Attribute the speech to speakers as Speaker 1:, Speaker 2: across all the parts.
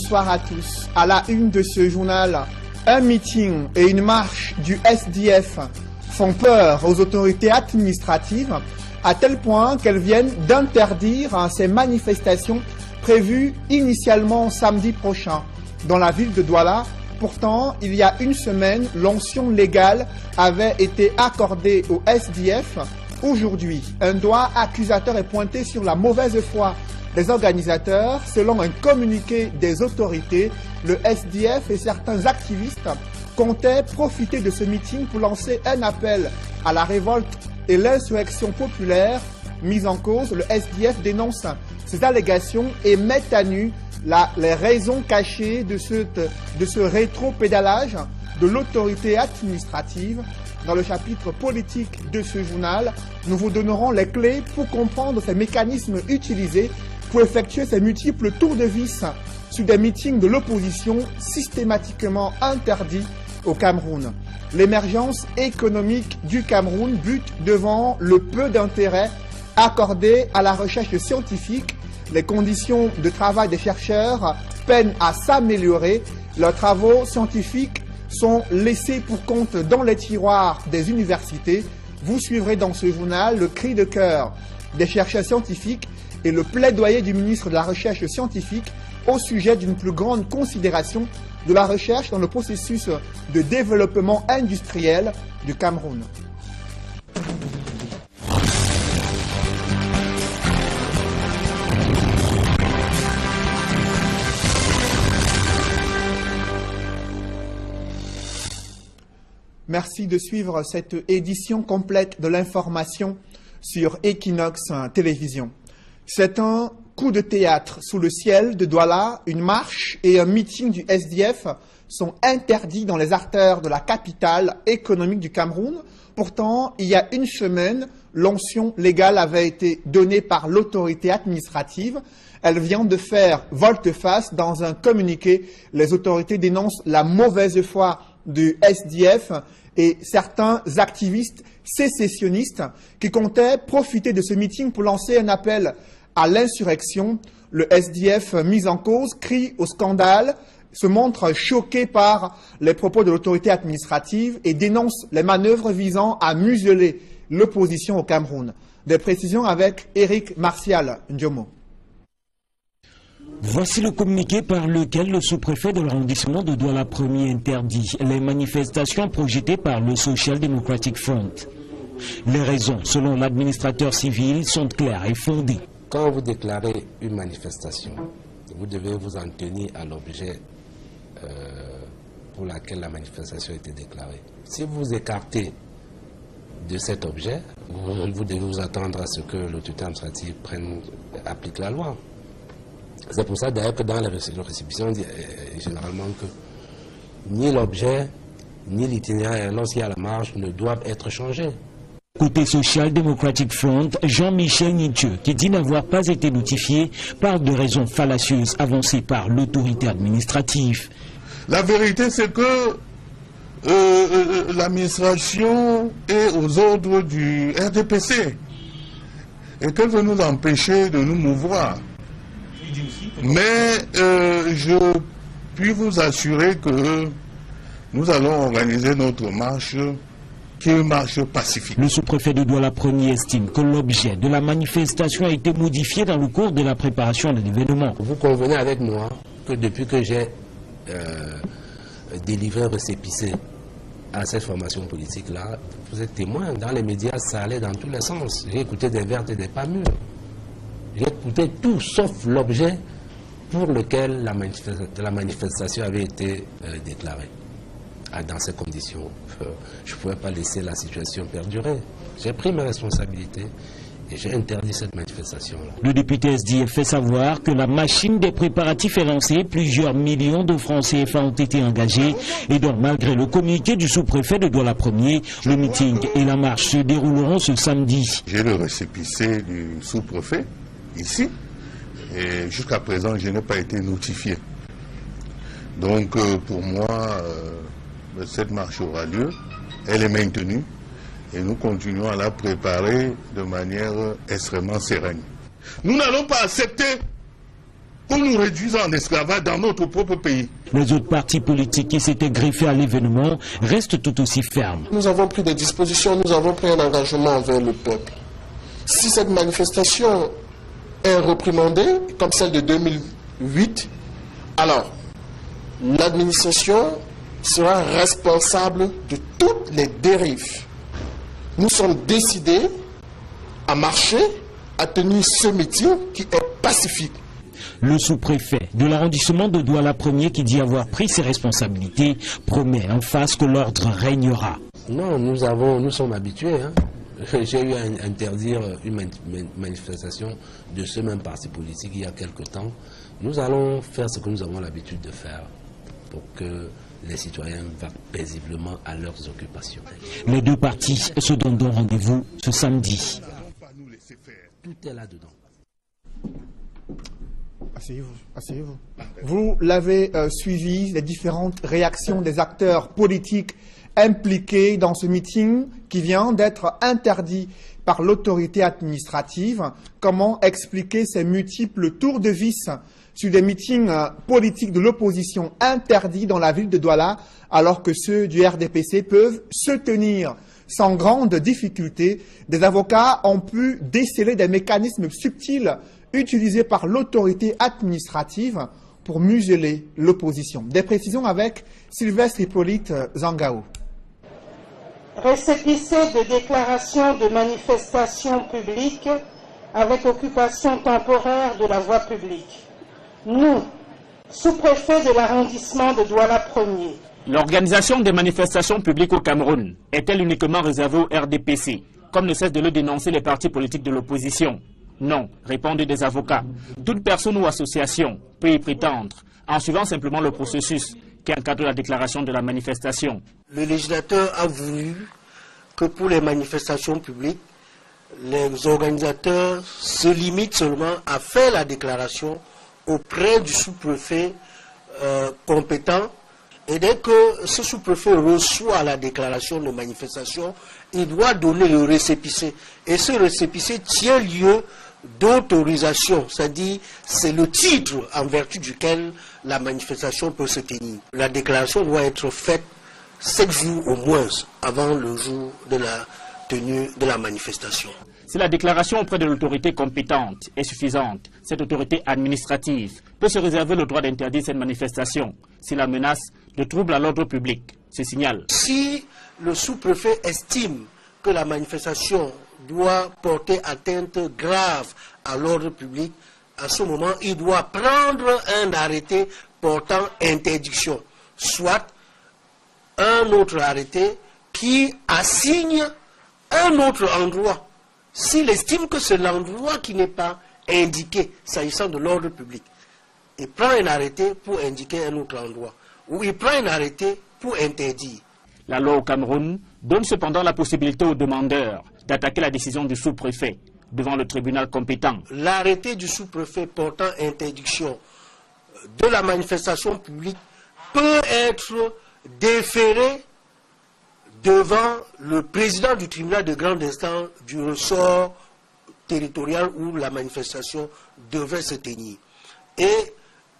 Speaker 1: bonsoir à tous. À la une de ce journal, un meeting et une marche du SDF font peur aux autorités administratives à tel point qu'elles viennent d'interdire ces manifestations prévues initialement samedi prochain dans la ville de Douala. Pourtant, il y a une semaine, l'onction légale avait été accordée au SDF. Aujourd'hui, un doigt accusateur est pointé sur la mauvaise foi des organisateurs. Selon un communiqué des autorités, le SDF et certains activistes comptaient profiter de ce meeting pour lancer un appel à la révolte et l'insurrection populaire mise en cause. Le SDF dénonce ces allégations et met à nu les raisons cachées de ce rétro-pédalage de l'autorité administrative. Dans le chapitre politique de ce journal, nous vous donnerons les clés pour comprendre ces mécanismes utilisés pour effectuer ces multiples tours de vis sur des meetings de l'opposition systématiquement interdits au Cameroun. L'émergence économique du Cameroun bute devant le peu d'intérêt accordé à la recherche scientifique. Les conditions de travail des chercheurs peinent à s'améliorer. Leurs travaux scientifiques sont laissés pour compte dans les tiroirs des universités. Vous suivrez dans ce journal le cri de cœur des chercheurs scientifiques et le plaidoyer du ministre de la Recherche scientifique au sujet d'une plus grande considération de la recherche dans le processus de développement industriel du Cameroun. Merci de suivre cette édition complète de l'information sur Equinox Télévision. C'est un coup de théâtre sous le ciel de Douala. Une marche et un meeting du SDF sont interdits dans les artères de la capitale économique du Cameroun. Pourtant, il y a une semaine, l'onction légale avait été donnée par l'autorité administrative. Elle vient de faire volte-face. Dans un communiqué, les autorités dénoncent la mauvaise foi du SDF et certains activistes sécessionnistes qui comptaient profiter de ce meeting pour lancer un appel à l'insurrection. Le SDF mis en cause crie au scandale, se montre choqué par les propos de l'autorité administrative et dénonce les manœuvres visant à museler l'opposition au Cameroun. Des précisions avec Eric Martial Ndiomo.
Speaker 2: Voici le communiqué par lequel le sous-préfet de l'arrondissement de Douala Premier interdit les manifestations projetées par le Social Democratic Front. Les raisons, selon l'administrateur civil, sont claires et fondées.
Speaker 3: Quand vous déclarez une manifestation, vous devez vous en tenir à l'objet pour lequel la manifestation a été déclarée. Si vous vous écartez de cet objet, vous devez vous attendre à ce que l'autorité administrative applique la loi. C'est pour ça d'ailleurs que dans la récépissation, on dit généralement que ni l'objet, ni l'itinéraire, lorsqu'il y a la marche, ne doivent être changés.
Speaker 2: Côté Social Democratic Front, Jean-Michel Nithieu, qui dit n'avoir pas été notifié, parle de raisons fallacieuses avancées par l'autorité administrative.
Speaker 4: La vérité, c'est que l'administration est aux ordres du RDPC et qu'elle veut nous empêcher de nous mouvoir. Mais je puis vous assurer que nous allons organiser notre marche qui est une marche pacifique.
Speaker 2: Le sous-préfet de Douala Premier estime que l'objet de la manifestation a été modifié dans le cours de la préparation de l'événement.
Speaker 3: Vous convenez avec moi que depuis que j'ai délivré un récépissé à cette formation politique-là, vous êtes témoin, dans les médias, ça allait dans tous les sens. J'ai écouté des vertes et des pas mûres. J'ai écouté tout sauf l'objet pour lequel la manifestation avait été déclarée. Dans ces conditions, je ne pouvais pas laisser la situation perdurer. J'ai pris mes responsabilités et j'ai interdit cette manifestation-là.
Speaker 2: Le député SDF fait savoir que la machine des préparatifs est lancée, plusieurs millions de francs CFA ont été engagés et donc malgré le communiqué du sous-préfet de Douala Premier, le meeting et la marche se dérouleront ce samedi.
Speaker 4: J'ai le récépissé du sous-préfet ici et jusqu'à présent je n'ai pas été notifié. Donc pour moi, cette marche aura lieu, elle est maintenue et nous continuons à la préparer de manière extrêmement sereine. Nous n'allons pas accepter qu'on nous réduise en esclavage dans notre propre pays.
Speaker 2: Les autres partis politiques qui s'étaient greffés à l'événement restent tout aussi fermes.
Speaker 5: Nous avons pris des dispositions, nous avons pris un engagement envers le peuple. Si cette manifestation est réprimandée, comme celle de 2008, alors l'administration sera responsable de toutes les dérives. Nous sommes décidés à marcher, à tenir ce meeting qui est pacifique.
Speaker 2: Le sous-préfet de l'arrondissement de Douala 1er, qui dit avoir pris ses responsabilités, promet en face que l'ordre régnera.
Speaker 3: Non, nous sommes habitués. Hein. J'ai eu à interdire une manifestation de ce même parti politique il y a quelque temps. Nous allons faire ce que nous avons l'habitude de faire pour que les citoyens vont paisiblement à leurs occupations.
Speaker 2: Les deux partis se donnent donc rendez-vous ce samedi.
Speaker 3: Tout est là-dedans.
Speaker 1: Asseyez-vous. Vous l'avez suivi, les différentes réactions des acteurs politiques impliqués dans ce meeting qui vient d'être interdit par l'autorité administrative. Comment expliquer ces multiples tours de vis sur des meetings politiques de l'opposition interdits dans la ville de Douala, alors que ceux du RDPC peuvent se tenir sans grande difficulté? Des avocats ont pu déceler des mécanismes subtils utilisés par l'autorité administrative pour museler l'opposition. Des précisions avec Sylvestre Hippolyte Zangao.
Speaker 6: Récépissé de déclaration de manifestation publique avec occupation temporaire de la voie publique. Nous, sous-préfet de l'arrondissement de Douala 1er.
Speaker 7: L'organisation des manifestations publiques au Cameroun est-elle uniquement réservée au RDPC, comme ne cessent de le dénoncer les partis politiques de l'opposition? Non, répondent des avocats. Toute personne ou association peut y prétendre, en suivant simplement le processus qui encadre la déclaration de la manifestation.
Speaker 5: Le législateur a voulu que pour les manifestations publiques, les organisateurs se limitent seulement à faire la déclaration auprès du sous-préfet compétent. Et dès que ce sous-préfet reçoit la déclaration de manifestation, il doit donner le récépissé. Et ce récépissé tient lieu d'autorisation, c'est-à-dire c'est le titre en vertu duquel la manifestation peut se tenir. La déclaration doit être faite 7 jours au moins avant le jour de la tenue de la manifestation.
Speaker 7: Si la déclaration auprès de l'autorité compétente est suffisante, cette autorité administrative peut se réserver le droit d'interdire cette manifestation si la menace de trouble à l'ordre public se signale.
Speaker 5: Si le sous-préfet estime que la manifestation doit porter atteinte grave à l'ordre public, à ce moment, il doit prendre un arrêté portant interdiction, soit un autre arrêté qui assigne un autre endroit. S'il estime que c'est l'endroit qui n'est pas indiqué s'agissant de l'ordre public, il prend un arrêté pour indiquer un autre endroit, ou il prend un arrêté pour interdire.
Speaker 7: La loi au Cameroun donne cependant la possibilité aux demandeurs d'attaquer la décision du sous-préfet devant le tribunal compétent.
Speaker 5: L'arrêté du sous-préfet portant interdiction de la manifestation publique peut être déféré devant le président du tribunal de grande instance du ressort territorial où la manifestation devrait se tenir. Et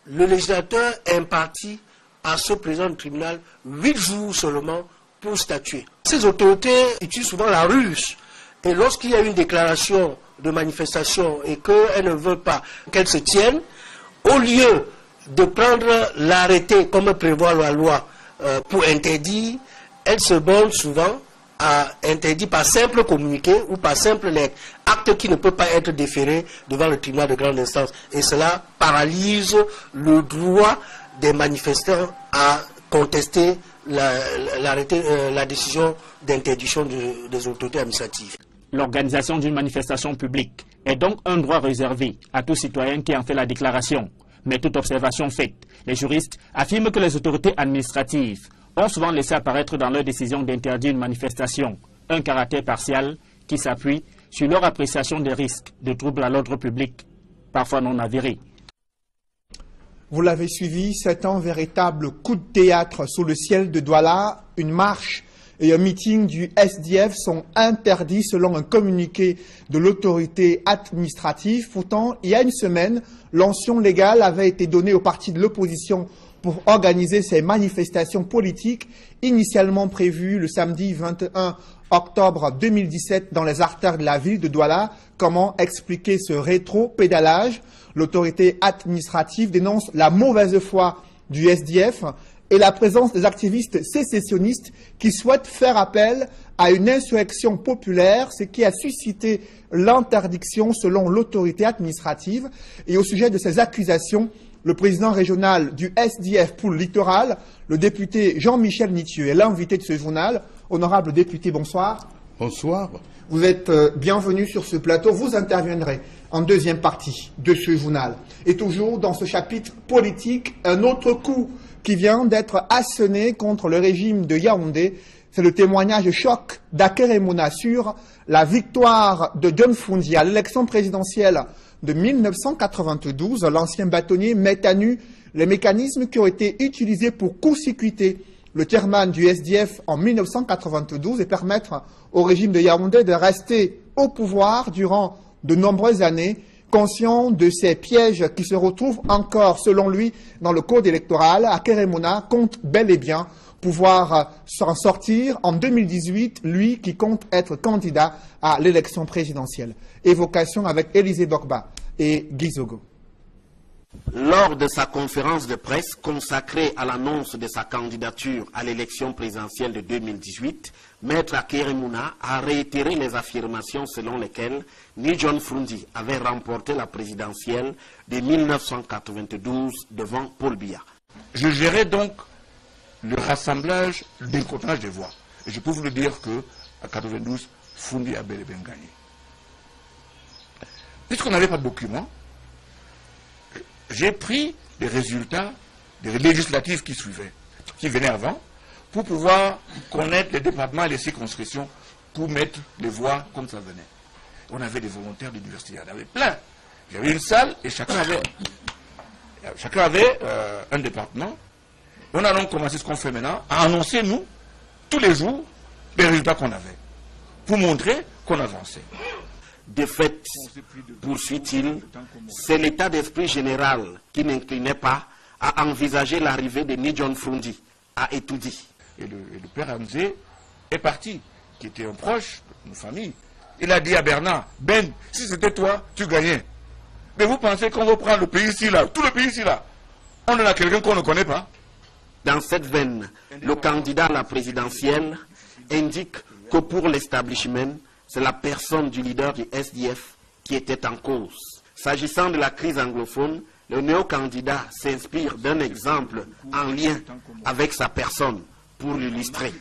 Speaker 5: le législateur impartit à ce président du tribunal 8 jours seulement pour statuer. Ces autorités utilisent souvent la ruse. Et lorsqu'il y a une déclaration de manifestation et qu'elles ne veulent pas qu'elle se tienne, au lieu de prendre l'arrêté comme prévoit la loi pour interdire, elles se bornent souvent à interdire par simple communiqué ou par simple lettre, acte qui ne peut pas être déféré devant le tribunal de grande instance. Et cela paralyse le droit des manifestants à contester la décision d'interdiction des autorités administratives.
Speaker 7: L'organisation d'une manifestation publique est donc un droit réservé à tout citoyen qui en fait la déclaration. Mais toute observation faite, les juristes affirment que les autorités administratives ont souvent laissé apparaître dans leur décision d'interdire une manifestation un caractère partial qui s'appuie sur leur appréciation des risques de troubles à l'ordre public, parfois non avérés.
Speaker 1: Vous l'avez suivi, c'est un véritable coup de théâtre sous le ciel de Douala, une marche et un meeting du SDF sont interdits selon un communiqué de l'autorité administrative. Pourtant, il y a une semaine, l'onction légale avait été donnée aux partis de l'opposition pour organiser ces manifestations politiques initialement prévues le samedi 21 octobre 2017 dans les artères de la ville de Douala. Comment expliquer ce rétro-pédalage? L'autorité administrative dénonce la mauvaise foi du SDF et la présence des activistes sécessionnistes qui souhaitent faire appel à une insurrection populaire, ce qui a suscité l'interdiction selon l'autorité administrative. Et au sujet de ces accusations, le président régional du SDF pour le littoral, le député Jean-Michel Nitieux, est l'invité de ce journal. Honorable député, bonsoir.
Speaker 4: Bonsoir.
Speaker 1: Vous êtes bienvenu sur ce plateau. Vous interviendrez en deuxième partie de ce journal. Et toujours dans ce chapitre politique, un autre coup qui vient d'être asséné contre le régime de Yaoundé. C'est le témoignage choc d'Akeremona sur la victoire de John Froundi à l'élection présidentielle de 1992. L'ancien bâtonnier met à nu les mécanismes qui ont été utilisés pour court-circuiter le chairman du SDF en 1992 et permettre au régime de Yaoundé de rester au pouvoir durant de nombreuses années, conscient de ces pièges qui se retrouvent encore, selon lui, dans le code électoral. Akeremona compte bel et bien pouvoir s'en sortir en 2018, lui qui compte être candidat à l'élection présidentielle. Évocation avec Élisée Bokba et Guy Zogo.
Speaker 5: Lors de sa conférence de presse consacrée à l'annonce de sa candidature à l'élection présidentielle de 2018, Maître Akeremona a réitéré les affirmations selon lesquelles ni John Froundi avait remporté la présidentielle de 1992 devant Paul Biya.
Speaker 4: Je gérais donc le rassemblage, le décomptage des voix. Et je peux vous le dire qu'à 92, Froundi a bel et bien gagné. Puisqu'on n'avait pas de documents, j'ai pris les résultats des législatives qui suivaient, qui venaient avant, pour pouvoir connaître les départements et les circonscriptions, pour mettre les voix comme ça venait. On avait des volontaires d'université, il y en avait plein. Il y avait une salle et chacun avait un département. On a donc commencé ce qu'on fait maintenant, à annoncer, nous, tous les jours, les résultats qu'on avait, pour montrer qu'on avançait.
Speaker 5: De fait, poursuit-il, c'est l'état d'esprit général qui n'inclinait pas à envisager l'arrivée de ni John Froundi à Etoudi.
Speaker 4: Et le père Hamzé est parti, qui était un proche de nos familles. Il a dit à Bernard, Ben, si c'était toi, tu gagnais. Mais vous pensez qu'on va prendre le pays ici, là, tout le pays ici, là? On en a quelqu'un qu'on ne connaît pas?
Speaker 5: Dans cette veine, le candidat à la présidentielle indique que pour l'establishment, c'est la personne du leader du SDF qui était en cause. S'agissant de la crise anglophone, le néo-candidat s'inspire d'un exemple en lien avec sa personne pour l'illustrer.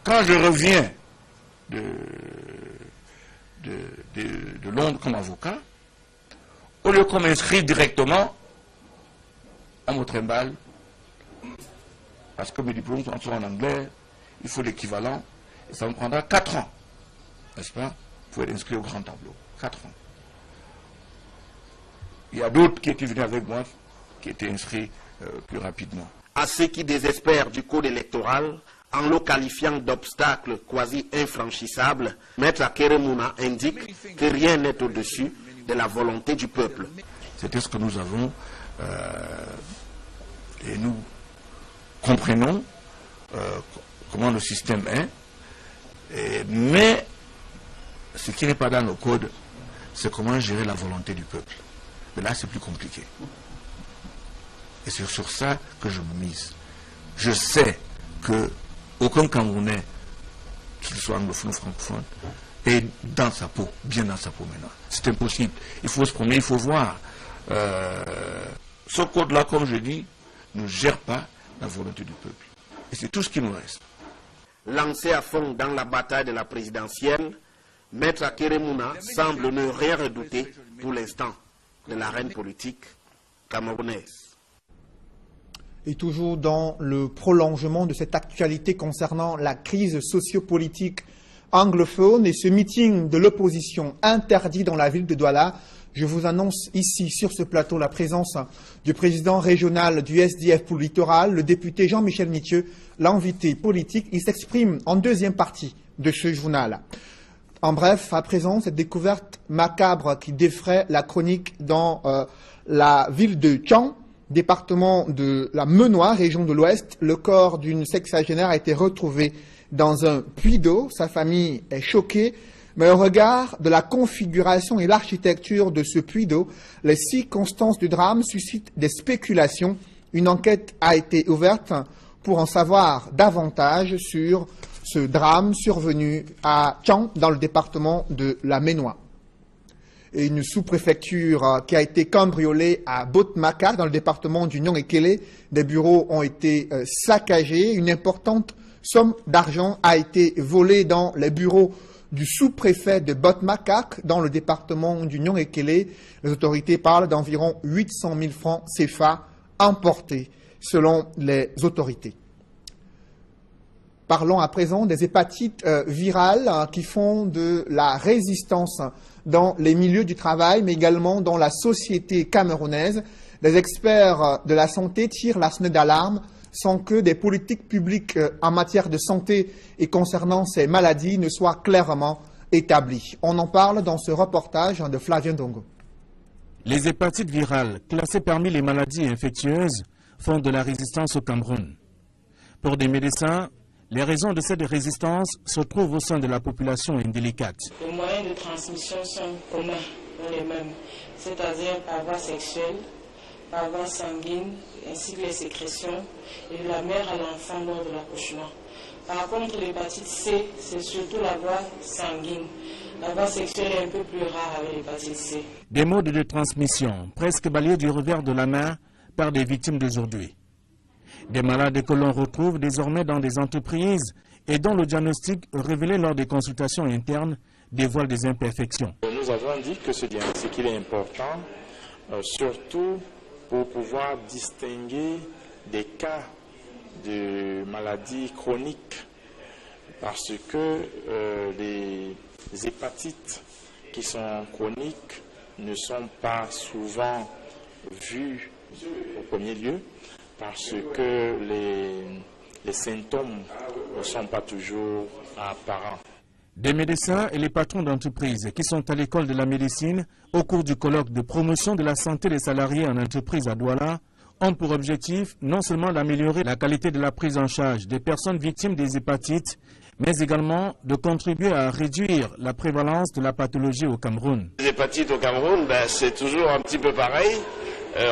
Speaker 4: Quand je reviens de Londres comme avocat, au lieu qu'on m'inscrive directement à Motrembal, parce que mes diplômes sont en anglais, il faut l'équivalent, et ça me prendra 4 ans, n'est-ce pas, pour être inscrit au grand tableau. 4 ans. Il y a d'autres qui étaient venus avec moi, qui étaient inscrits plus rapidement.
Speaker 5: À ceux qui désespèrent du code électoral, en le qualifiant d'obstacle quasi infranchissable, Maître Akeremona indique que rien n'est au-dessus de la volonté du peuple.
Speaker 4: C'était ce que nous avons, et nous comprenons comment le système est, mais ce qui n'est pas dans nos codes, c'est comment gérer la volonté du peuple. Mais là, c'est plus compliqué. Et c'est sur ça que je me mise. Je sais qu'aucun Camerounais, qu'il soit anglophone ou francophone, est dans sa peau, bien dans sa peau maintenant. C'est impossible. Il faut se promener, il faut voir. Ce code-là, comme je dis, ne gère pas la volonté du peuple. Et c'est tout ce qui nous reste.
Speaker 5: Lancé à fond dans la bataille de la présidentielle, Maître Akeremona semble ne rien redouter pour l'instant de l'arène politique camerounaise.
Speaker 1: Et toujours dans le prolongement de cette actualité concernant la crise sociopolitique anglophone et ce meeting de l'opposition interdit dans la ville de Douala. Je vous annonce ici, sur ce plateau, la présence du président régional du SDF pour le littoral, le député Jean-Michel Mithieu, l'invité politique. Il s'exprime en deuxième partie de ce journal. En bref, à présent, cette découverte macabre qui défraie la chronique dans la ville de Thian, département de la Menois, région de l'Ouest. Le corps d'une sexagénaire a été retrouvé dans un puits d'eau. Sa famille est choquée, mais au regard de la configuration et l'architecture de ce puits d'eau, les circonstances du drame suscitent des spéculations. Une enquête a été ouverte pour en savoir davantage sur ce drame survenu à Thian, dans le département de la Menois. Et une sous-préfecture qui a été cambriolée à Botmakak, dans le département du Nyong-Ekele. Des bureaux ont été saccagés. Une importante somme d'argent a été volée dans les bureaux du sous-préfet de Botmakak, dans le département du Nyong-Ekele. Les autorités parlent d'environ 800 000 francs CFA emportés, selon les autorités. Parlons à présent des hépatites virales qui font de la résistance dans les milieux du travail, mais également dans la société camerounaise. Les experts de la santé tirent la sonnette d'alarme sans que des politiques publiques en matière de santé et concernant ces maladies ne soient clairement établies. On en parle dans ce reportage de Flavien Dongo.
Speaker 8: Les hépatites virales, classées parmi les maladies infectieuses, font de la résistance au Cameroun. Pour des médecins, les raisons de cette résistance se trouvent au sein de la population indélicate.
Speaker 9: Les moyens de transmission sont communs, les mêmes, c'est-à-dire par voie sexuelle, par voie sanguine, ainsi que les sécrétions, et de la mère à l'enfant lors de l'accouchement. Par contre, l'hépatite C, c'est surtout la voie sanguine. La voie sexuelle est un peu plus rare avec l'hépatite C.
Speaker 8: Des modes de transmission presque balayés du revers de la main par des victimes d'aujourd'hui. Des malades que l'on retrouve désormais dans des entreprises et dont le diagnostic révélé lors des consultations internes dévoile des imperfections.
Speaker 10: Nous avons dit que ce diagnostic est important, surtout pour pouvoir distinguer des cas de maladies chroniques, parce que les hépatites qui sont chroniques ne sont pas souvent vues au premier lieu, parce que les symptômes ne sont pas toujours apparents.
Speaker 8: Des médecins et les patrons d'entreprises qui sont à l'école de la médecine au cours du colloque de promotion de la santé des salariés en entreprise à Douala ont pour objectif non seulement d'améliorer la qualité de la prise en charge des personnes victimes des hépatites, mais également de contribuer à réduire la prévalence de la pathologie au Cameroun.
Speaker 11: Les hépatites au Cameroun, c'est toujours un petit peu pareil.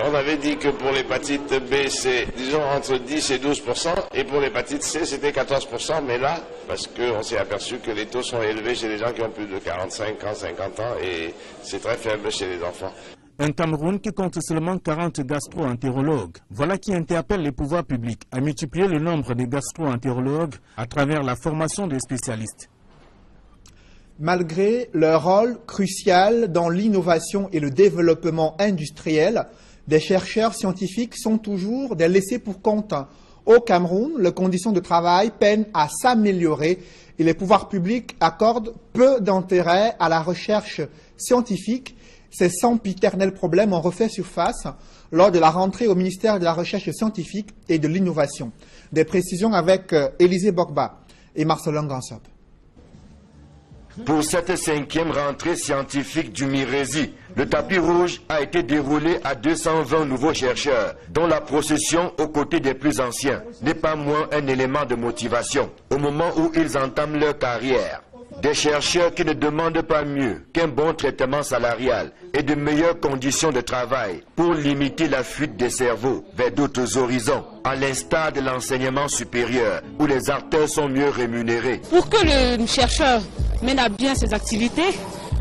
Speaker 11: On avait dit que pour l'hépatite B, c'est disons entre 10 et 12%, et pour l'hépatite C, c'était 14%, mais là, parce qu'on s'est aperçu que les taux sont élevés chez les gens qui ont plus de 45 ans, 50 ans, et c'est très faible chez les enfants.
Speaker 8: Un Cameroun qui compte seulement 40 gastro-entérologues. Voilà qui interpelle les pouvoirs publics à multiplier le nombre de gastro-entérologues à travers la formation des spécialistes.
Speaker 1: Malgré leur rôle crucial dans l'innovation et le développement industriel, des chercheurs scientifiques sont toujours des laissés pour compte. Au Cameroun, les conditions de travail peinent à s'améliorer et les pouvoirs publics accordent peu d'intérêt à la recherche scientifique. Ces sempiternels problèmes ont refait surface lors de la rentrée au ministère de la Recherche scientifique et de l'Innovation. Des précisions avec Élisée Bokba et Marcelin Gansop.
Speaker 12: Pour cette 5e rentrée scientifique du Mirési, le tapis rouge a été déroulé à 220 nouveaux chercheurs, dont la procession aux côtés des plus anciens n'est pas moins un élément de motivation au moment où ils entament leur carrière. Des chercheurs qui ne demandent pas mieux qu'un bon traitement salarial et de meilleures conditions de travail pour limiter la fuite des cerveaux vers d'autres horizons, à l'instar de l'enseignement supérieur où les acteurs sont mieux rémunérés.
Speaker 13: Pour que le chercheur mène à bien ses activités,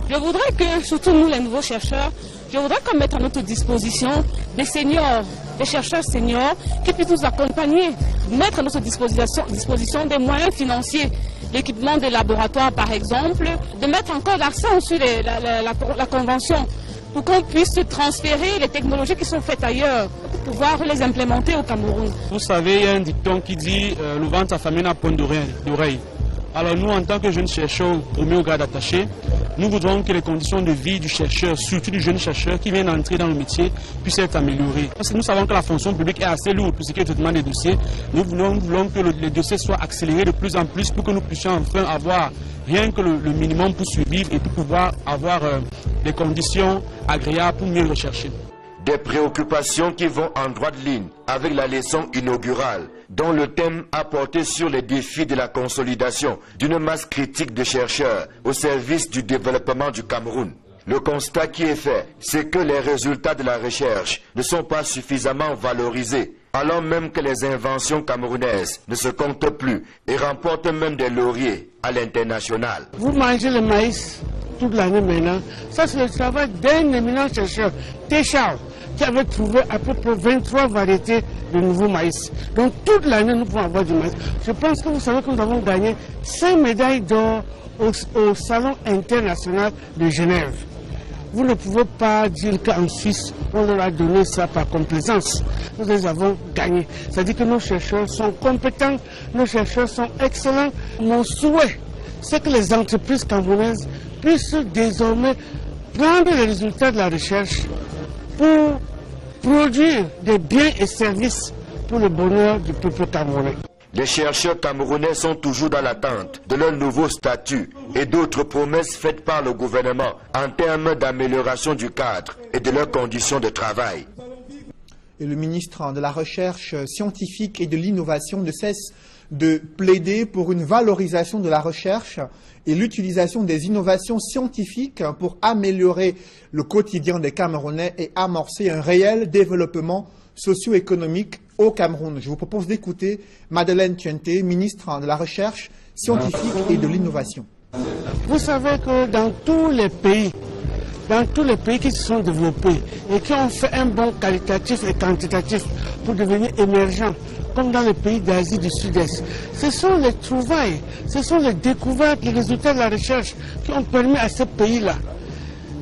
Speaker 13: je voudrais que, surtout nous les nouveaux chercheurs, je voudrais qu'on mette à notre disposition des seniors, des chercheurs seniors qui puissent nous accompagner, mettre à notre disposition des moyens financiers, l'équipement des laboratoires par exemple, de mettre encore l'accent sur la convention pour qu'on puisse transférer les technologies qui sont faites ailleurs pour pouvoir les implémenter au Cameroun.
Speaker 14: Vous savez, il y a un dicton qui dit le ventre affamé n'a point d'oreille. Alors nous, en tant que jeunes chercheurs au mieux grade attaché, nous voudrons que les conditions de vie du chercheur, surtout du jeune chercheur qui vient d'entrer dans le métier, puissent être améliorées. Parce que nous savons que la fonction publique est assez lourde pour ce qui est le traitement des dossiers. Nous voulons que les dossiers soient accélérés de plus en plus pour que nous puissions enfin avoir rien que le minimum pour survivre et pour pouvoir avoir des conditions agréables pour mieux rechercher.
Speaker 12: Des préoccupations qui vont en droite ligne avec la leçon inaugurale, dont le thème a porté sur les défis de la consolidation d'une masse critique de chercheurs au service du développement du Cameroun. Le constat qui est fait, c'est que les résultats de la recherche ne sont pas suffisamment valorisés, alors même que les inventions camerounaises ne se comptent plus et remportent même des lauriers à l'international.
Speaker 15: Vous mangez le maïs toute l'année maintenant. Ça, c'est le travail d'un éminent chercheur, Téchard, qui avait trouvé à peu près 23 variétés de nouveaux maïs. Donc toute l'année, nous pouvons avoir du maïs. Je pense que vous savez que nous avons gagné 5 médailles d'or au Salon international de Genève. Vous ne pouvez pas dire qu'en Suisse, on leur a donné ça par complaisance. Nous les avons gagnés. C'est-à-dire que nos chercheurs sont compétents, nos chercheurs sont excellents. Mon souhait, c'est que les entreprises camerounaises puissent désormais prendre les résultats de la recherche pour produire des biens et services pour le bonheur du peuple camerounais.
Speaker 12: Les chercheurs camerounais sont toujours dans l'attente de leur nouveau statut et d'autres promesses faites par le gouvernement en termes d'amélioration du cadre et de leurs conditions de travail.
Speaker 1: Et le ministre de la Recherche scientifique et de l'Innovation ne cesse de plaider pour une valorisation de la recherche et l'utilisation des innovations scientifiques pour améliorer le quotidien des Camerounais et amorcer un réel développement socio-économique au Cameroun. Je vous propose d'écouter Madeleine Tuenté, ministre de la Recherche scientifique et de l'Innovation.
Speaker 15: Vous savez que dans tous les pays qui se sont développés et qui ont fait un bond qualitatif et quantitatif pour devenir émergents, comme dans les pays d'Asie du Sud-Est, ce sont les trouvailles, ce sont les découvertes, les résultats de la recherche qui ont permis à ces pays-là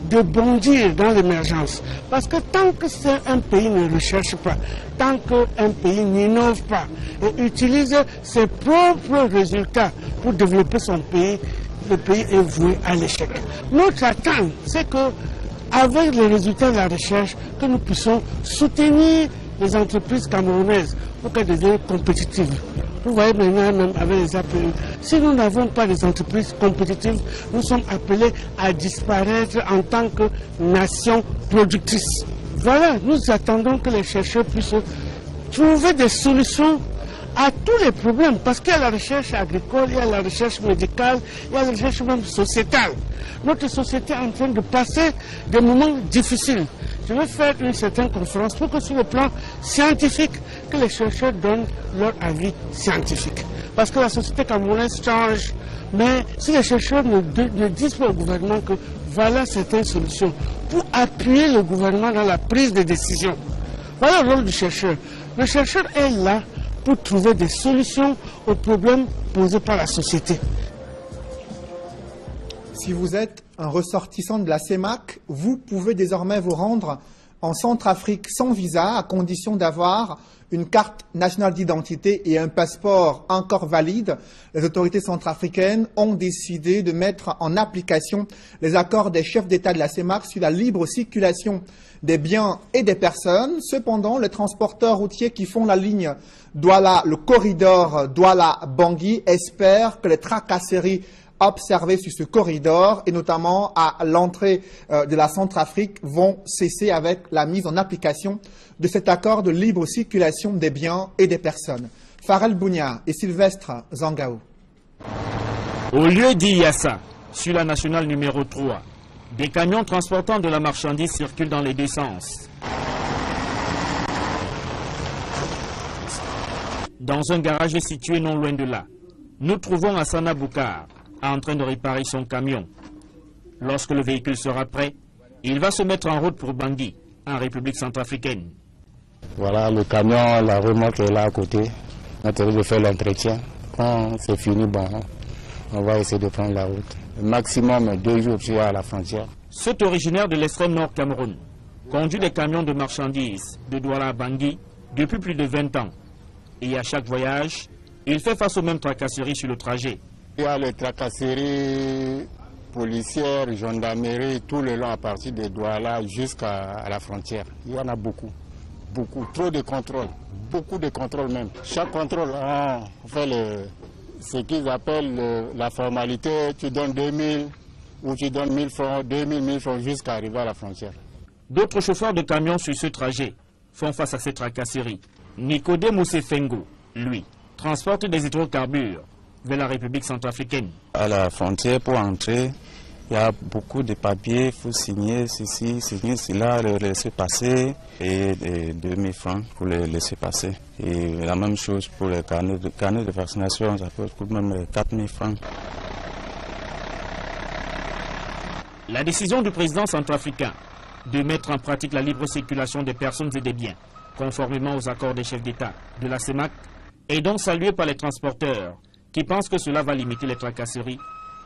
Speaker 15: de bondir dans l'émergence. Parce que tant que un pays ne recherche pas, tant qu'un pays n'innove pas et utilise ses propres résultats pour développer son pays, le pays est voué à l'échec. Notre attente, c'est que, avec les résultats de la recherche, que nous puissions soutenir les entreprises camerounaises pour qu'elles deviennent compétitives. Vous voyez maintenant, même avec les APE, si nous n'avons pas des entreprises compétitives, nous sommes appelés à disparaître en tant que nation productrice. Voilà, nous attendons que les chercheurs puissent trouver des solutions à tous les problèmes, parce qu'il y a la recherche agricole, il y a la recherche médicale, il y a la recherche même sociétale. Notre société est en train de passer des moments difficiles. Je vais faire une certaine conférence pour que sur le plan scientifique, que les chercheurs donnent leur avis scientifique. Parce que la société camerounaise change, mais si les chercheurs ne disent pas au gouvernement que voilà certaines solutions pour appuyer le gouvernement dans la prise de décision. Voilà le rôle du chercheur. Le chercheur est là pour trouver des solutions aux problèmes posés par la société.
Speaker 1: Si vous êtes un ressortissant de la CEMAC, vous pouvez désormais vous rendre en Centrafrique sans visa, à condition d'avoir une carte nationale d'identité et un passeport encore valide. Les autorités centrafricaines ont décidé de mettre en application les accords des chefs d'État de la CEMAC sur la libre circulation des biens et des personnes. Cependant, les transporteurs routiers qui font la ligne Douala, le corridor Douala-Bangui, espèrent que les tracasseries observées sur ce corridor, et notamment à l'entrée de la Centrafrique, vont cesser avec la mise en application de cet accord de libre circulation des biens et des personnes. Farel Bounia et Sylvestre Zangao.
Speaker 7: Au lieu d'Iyassa, sur la nationale numéro 3, des camions transportant de la marchandise circulent dans les deux sens. Dans un garage situé non loin de là, nous trouvons Hassana Boukar en train de réparer son camion. Lorsque le véhicule sera prêt, il va se mettre en route pour Bangui, en République centrafricaine.
Speaker 16: Voilà, le camion, la remorque est là à côté. On est en train de faire l'entretien. Quand c'est fini, bon, on va essayer de prendre la route. Maximum 2 jours puis à la frontière.
Speaker 7: Cet originaire de l'extrême nord Cameroun conduit des camions de marchandises de Douala à Bangui depuis plus de 20 ans. Et à chaque voyage, il fait face aux mêmes tracasseries sur le trajet.
Speaker 16: Il y a les tracasseries policières, gendarmerie, tout le long à partir de Douala jusqu'à la frontière. Il y en a beaucoup, trop de contrôles, beaucoup de contrôles même. Chaque contrôle, on fait ce qu'ils appellent la formalité, tu donnes 2000 ou tu donnes 1000 francs, 2000, 1000 francs jusqu'à arriver à la frontière.
Speaker 7: D'autres chauffeurs de camions sur ce trajet font face à ces tracasseries. Nicodème Fengo, lui, transporte des hydrocarbures vers la République centrafricaine.
Speaker 17: À la frontière, pour entrer, il y a beaucoup de papiers, il faut signer ceci, signer cela, le laisser passer, et 2000 francs pour le laisser passer. Et la même chose pour les carnets de vaccination, ça peut coûter même 4000 francs.
Speaker 7: La décision du président centrafricain de mettre en pratique la libre circulation des personnes et des biens, conformément aux accords des chefs d'État de la CEMAC, est donc saluée par les transporteurs qui pensent que cela va limiter les tracasseries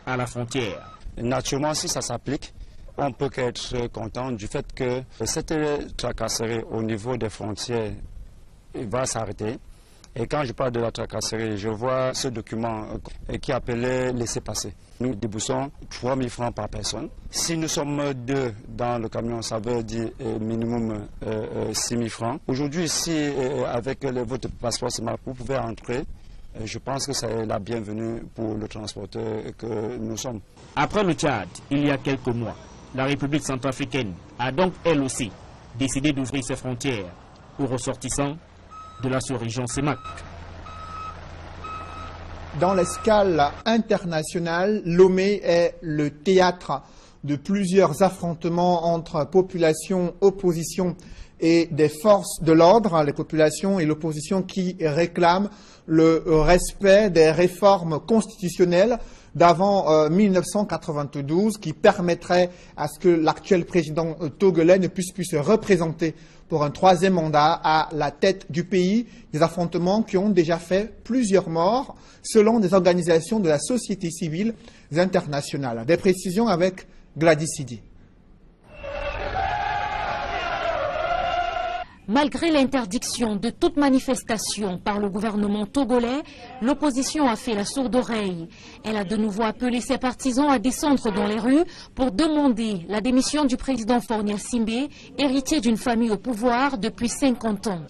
Speaker 7: à la frontière.
Speaker 18: Naturellement, si ça s'applique, on peut qu'être content du fait que cette tracasserie au niveau des frontières va s'arrêter. Et quand je parle de la tracasserie, je vois ce document qui appelait laisser-passer. Nous déboursons 3 000 francs par personne. Si nous sommes 2 dans le camion, ça veut dire minimum 6 000 francs. Aujourd'hui, si avec votre passeport, vous pouvez entrer, je pense que c'est la bienvenue pour le transporteur que nous sommes.
Speaker 7: Après le Tchad, il y a quelques mois, la République centrafricaine a donc elle aussi décidé d'ouvrir ses frontières aux ressortissants de la sous-région CEMAC.
Speaker 1: Dans l'escale internationale, Lomé est le théâtre de plusieurs affrontements entre population, opposition et des forces de l'ordre, les populations et l'opposition qui réclament le respect des réformes constitutionnelles d'avant 1992 qui permettraient à ce que l'actuel président togolais ne puisse plus se représenter pour un 3e mandat à la tête du pays. Des affrontements qui ont déjà fait plusieurs morts selon des organisations de la société civile internationale. Des précisions avec Gladys Sidi.
Speaker 19: Malgré l'interdiction de toute manifestation par le gouvernement togolais, l'opposition a fait la sourde oreille. Elle a de nouveau appelé ses partisans à descendre dans les rues pour demander la démission du président Faure Gnassingbe, héritier d'une famille au pouvoir depuis 50 ans.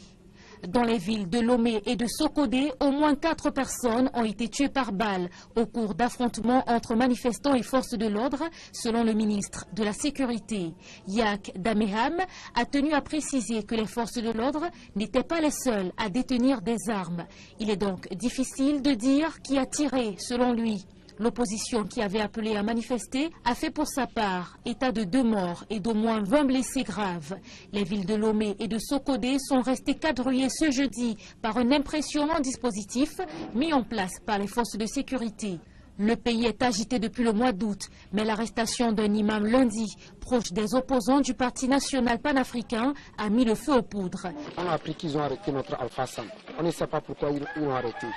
Speaker 19: Dans les villes de Lomé et de Sokodé, au moins 4 personnes ont été tuées par balle au cours d'affrontements entre manifestants et forces de l'ordre, selon le ministre de la Sécurité. Yak Dameham a tenu à préciser que les forces de l'ordre n'étaient pas les seules à détenir des armes. Il est donc difficile de dire qui a tiré, selon lui. L'opposition qui avait appelé à manifester a fait pour sa part état de 2 morts et d'au moins 20 blessés graves. Les villes de Lomé et de Sokodé sont restées quadrillées ce jeudi par un impressionnant dispositif mis en place par les forces de sécurité. Le pays est agité depuis le mois d'août, mais l'arrestation d'un imam lundi, proche des opposants du Parti national panafricain, a mis le feu aux poudres.
Speaker 20: On a appris qu'ils ont arrêté notre Alpha Sam. On ne sait pas pourquoi ils l'ont arrêté.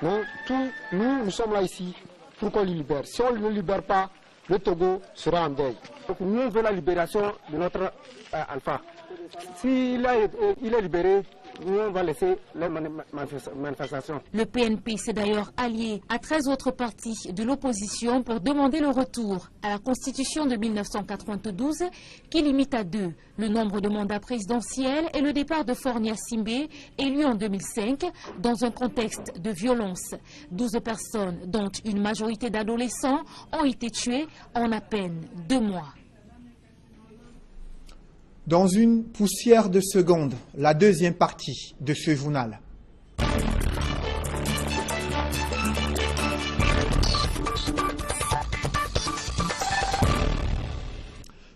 Speaker 20: Nous sommes là ici. Pourquoi le libère? Si on ne le libère pas, le Togo sera en deuil. Donc nous, on veut la libération de notre Alpha. S'il est libéré, nous, on va laisser les manifestations.
Speaker 19: Le PNP s'est d'ailleurs allié à 13 autres partis de l'opposition pour demander le retour à la Constitution de 1992 qui limite à 2 le nombre de mandats présidentiels et le départ de Faure Gnassingbe, élu en 2005, dans un contexte de violence. 12 personnes, dont une majorité d'adolescents, ont été tuées en à peine 2 mois.
Speaker 1: Dans une poussière de seconde, la deuxième partie de ce journal.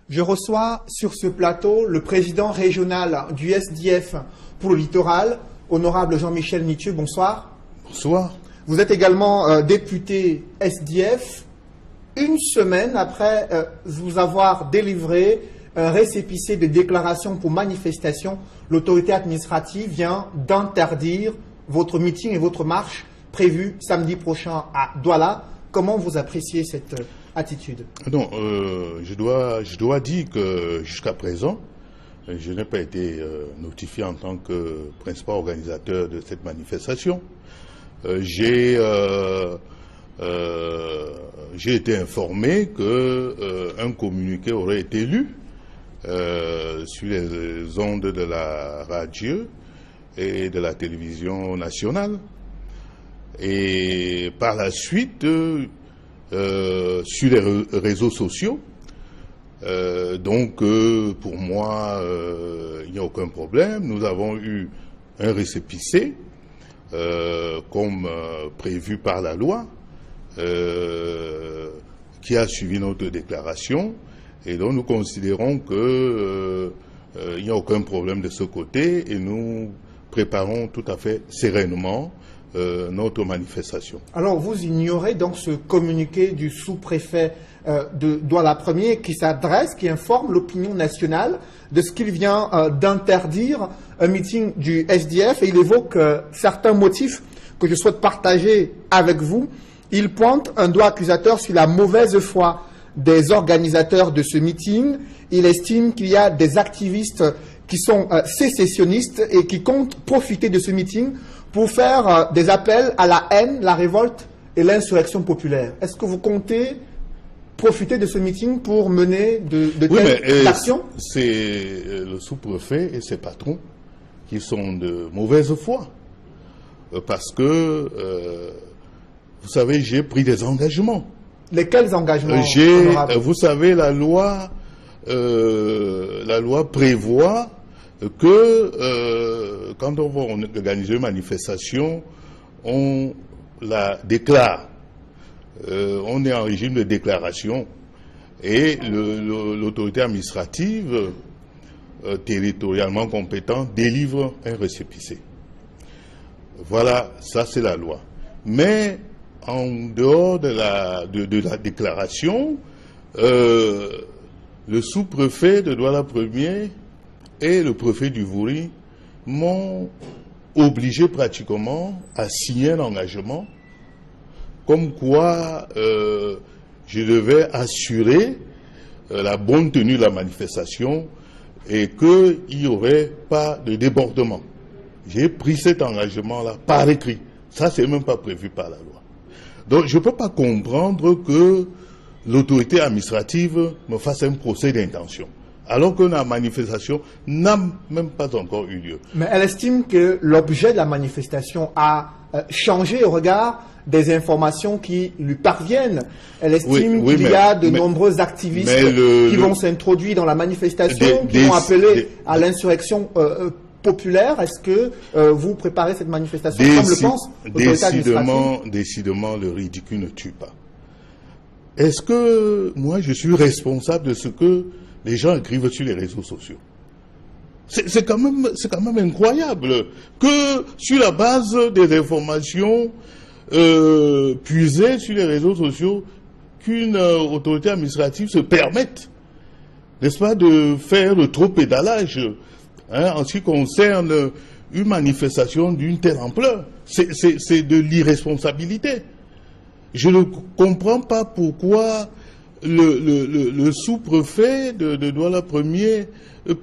Speaker 1: Je reçois sur ce plateau le président régional du SDF pour le littoral, honorable Jean-Michel Nitieux. Bonsoir.
Speaker 4: Bonsoir.
Speaker 1: Vous êtes également député SDF, une semaine après vous avoir délivré un récépissé de déclaration pour manifestation. L'autorité administrative vient d'interdire votre meeting et votre marche prévue samedi prochain à Douala. Comment vous appréciez cette attitude?
Speaker 4: Non, je dois dire que jusqu'à présent, je n'ai pas été notifié en tant que principal organisateur de cette manifestation. J'ai j'ai été informé qu'un communiqué aurait été lu sur les ondes de la radio et de la télévision nationale. Et par la suite, sur les réseaux sociaux, donc pour moi, il n'y a aucun problème. Nous avons eu un récépissé, comme prévu par la loi, qui a suivi notre déclaration, et donc nous considérons que il n'y a aucun problème de ce côté, et nous préparons tout à fait sereinement notre manifestation.
Speaker 1: Alors vous ignorez donc ce communiqué du sous-préfet de Douala 1er qui informe l'opinion nationale de ce qu'il vient d'interdire un meeting du SDF, et il évoque certains motifs que je souhaite partager avec vous. Il pointe un doigt accusateur sur la mauvaise foi des organisateurs de ce meeting. Il estime qu'il y a des activistes qui sont sécessionnistes et qui comptent profiter de ce meeting pour faire des appels à la haine, la révolte et l'insurrection populaire. Est-ce que vous comptez profiter de ce meeting pour mener de telles actions?
Speaker 4: C'est le sous-préfet et ses patrons qui sont de mauvaise foi. Parce que, vous savez, j'ai pris des engagements.
Speaker 1: Lesquels engagements?
Speaker 4: Vous savez, la loi prévoit que quand on va organiser une manifestation, on la déclare. On est en régime de déclaration et l'autorité administrative territorialement compétente délivre un récépissé. Voilà, ça c'est la loi. Mais en dehors de la déclaration, le sous-préfet de Douala 1er et le préfet du Vouri m'ont obligé pratiquement à signer un engagement comme quoi je devais assurer la bonne tenue de la manifestation et qu'il n'y aurait pas de débordement. J'ai pris cet engagement-là par écrit. Ça, c'est même pas prévu par la loi. Donc, je ne peux pas comprendre que l'autorité administrative me fasse un procès d'intention, alors que la manifestation n'a même pas encore eu lieu.
Speaker 1: Mais elle estime que l'objet de la manifestation a changé au regard des informations qui lui parviennent. Elle estime qu'il y a de nombreux activistes qui vont s'introduire dans la manifestation, qui vont appeler à l'insurrection populaire. Est-ce que vous préparez cette manifestation comme le pense l'autorité administrative?
Speaker 4: Décidément, le ridicule ne tue pas. Est-ce que moi, je suis responsable de ce que les gens écrivent sur les réseaux sociaux? C'est quand même incroyable que sur la base des informations puisées sur les réseaux sociaux, qu'une autorité administrative se permette, n'est-ce pas, de faire le trop pédalage en ce qui concerne une manifestation d'une telle ampleur. C'est de l'irresponsabilité. Je ne comprends pas pourquoi le sous-préfet de Douala 1er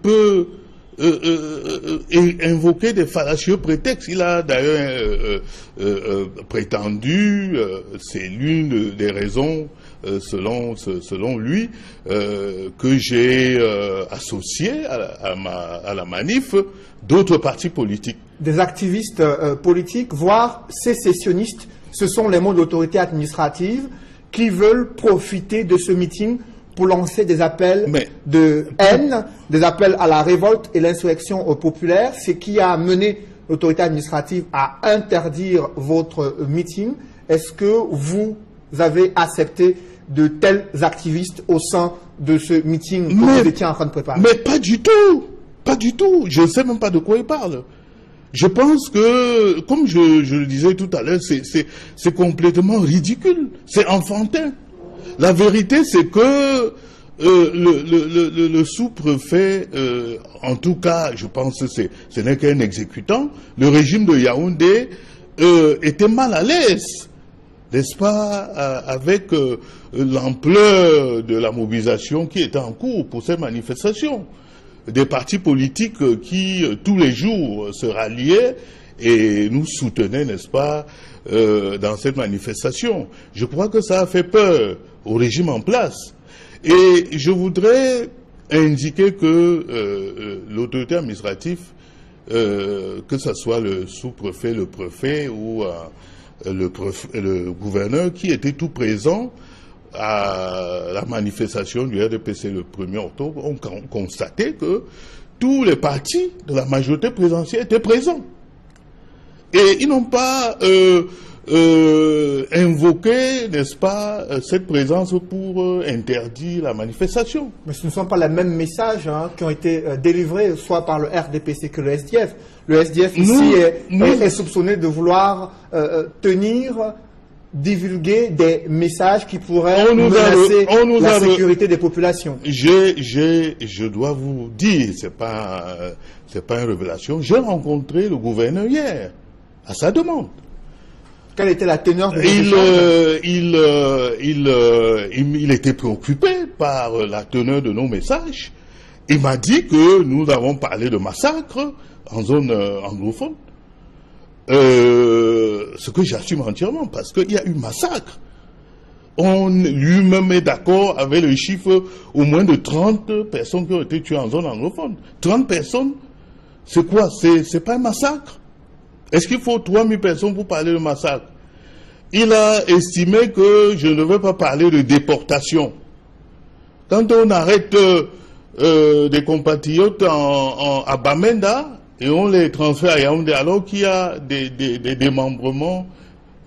Speaker 4: peut invoquer des fallacieux prétextes. Il a d'ailleurs prétendu, c'est l'une des raisons selon lui, que j'ai associé à la manif d'autres partis politiques.
Speaker 1: Des activistes politiques, voire sécessionnistes, ce sont les mots de l'autorité administrative qui veulent profiter de ce meeting pour lancer des appels de haine, des appels à la révolte et l'insurrection populaire, ce qui a mené l'autorité administrative à interdire votre meeting. Est-ce que vous avez accepté de tels activistes au sein de ce meeting que vous étiez en train de préparer?
Speaker 4: Mais pas du tout, pas du tout. Je ne sais même pas de quoi il parle. Je pense que, comme je le disais tout à l'heure, c'est complètement ridicule, c'est enfantin. La vérité, c'est que le sous-préfet, en tout cas, je pense que ce n'est qu'un exécutant, le régime de Yaoundé était mal à l'aise, n'est-ce pas, avec l'ampleur de la mobilisation qui était en cours pour ces manifestations. Des partis politiques qui, tous les jours, se ralliaient et nous soutenaient, n'est-ce pas, dans cette manifestation. Je crois que ça a fait peur au régime en place. Et je voudrais indiquer que l'autorité administrative, que ce soit le sous-préfet, le préfet ou le gouverneur qui était tout présent à la manifestation du RDPC le 1er octobre, ont constaté que tous les partis de la majorité présidentielle étaient présents. Et ils n'ont pas invoqué, n'est-ce pas, cette présence pour interdire la manifestation.
Speaker 1: Mais ce ne sont pas les mêmes messages qui ont été délivrés, soit par le RDPC que le SDF. Le SDF ici est soupçonné de vouloir divulguer des messages qui pourraient menacer la sécurité des populations.
Speaker 4: Je dois vous dire, c'est pas une révélation, j'ai rencontré le gouverneur hier, à sa demande.
Speaker 1: Quelle était la teneur de
Speaker 4: il était préoccupé par la teneur de nos messages. Il m'a dit que nous avons parlé de massacre en zone anglophone. Ce que j'assume entièrement, parce qu'il y a eu massacre. Lui-même est d'accord avec le chiffre au moins de 30 personnes qui ont été tuées en zone anglophone. 30 personnes, c'est quoi? C'est pas un massacre? Est-ce qu'il faut 3000 personnes pour parler de massacre? Il a estimé que je ne devais pas parler de déportation. Quand on arrête des compatriotes à Bamenda, et on les transfère à Yaoundé, alors qu'il y a des démembrements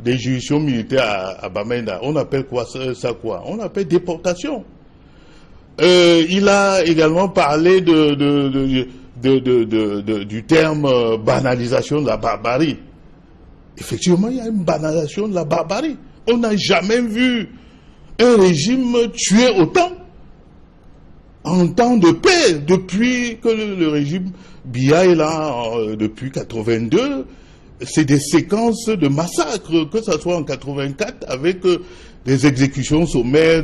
Speaker 4: des juridictions militaires à Bamenda. On appelle ça quoi? On appelle déportation. Il a également parlé du terme banalisation de la barbarie. Effectivement, il y a une banalisation de la barbarie. On n'a jamais vu un régime tuer autant en temps de paix, depuis que le régime Biya est là, depuis 82, c'est des séquences de massacres, que ce soit en 84, avec des exécutions sommaires,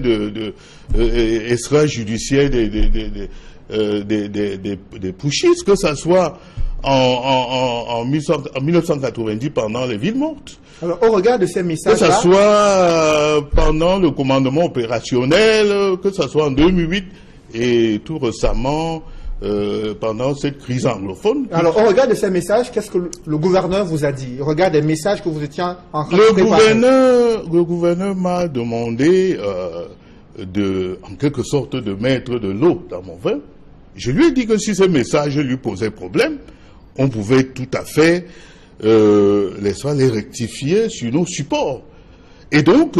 Speaker 4: extrajudiciaires des putschistes, que ce soit en 1990 pendant les villes mortes.
Speaker 1: Alors, au regard de ces messages-là,
Speaker 4: que ce soit pendant le commandement opérationnel, que ce soit en 2008 et tout récemment pendant cette crise anglophone.
Speaker 1: Alors, au regard de ces messages, qu'est-ce que le gouverneur vous a dit? Au regard des messages que vous étiez en train de préparer. Le gouverneur m'a demandé en quelque sorte de mettre de l'eau dans mon vin. Je lui ai dit que si ces messages lui posaient problème, on pouvait tout à fait les rectifier sur nos supports. Et donc,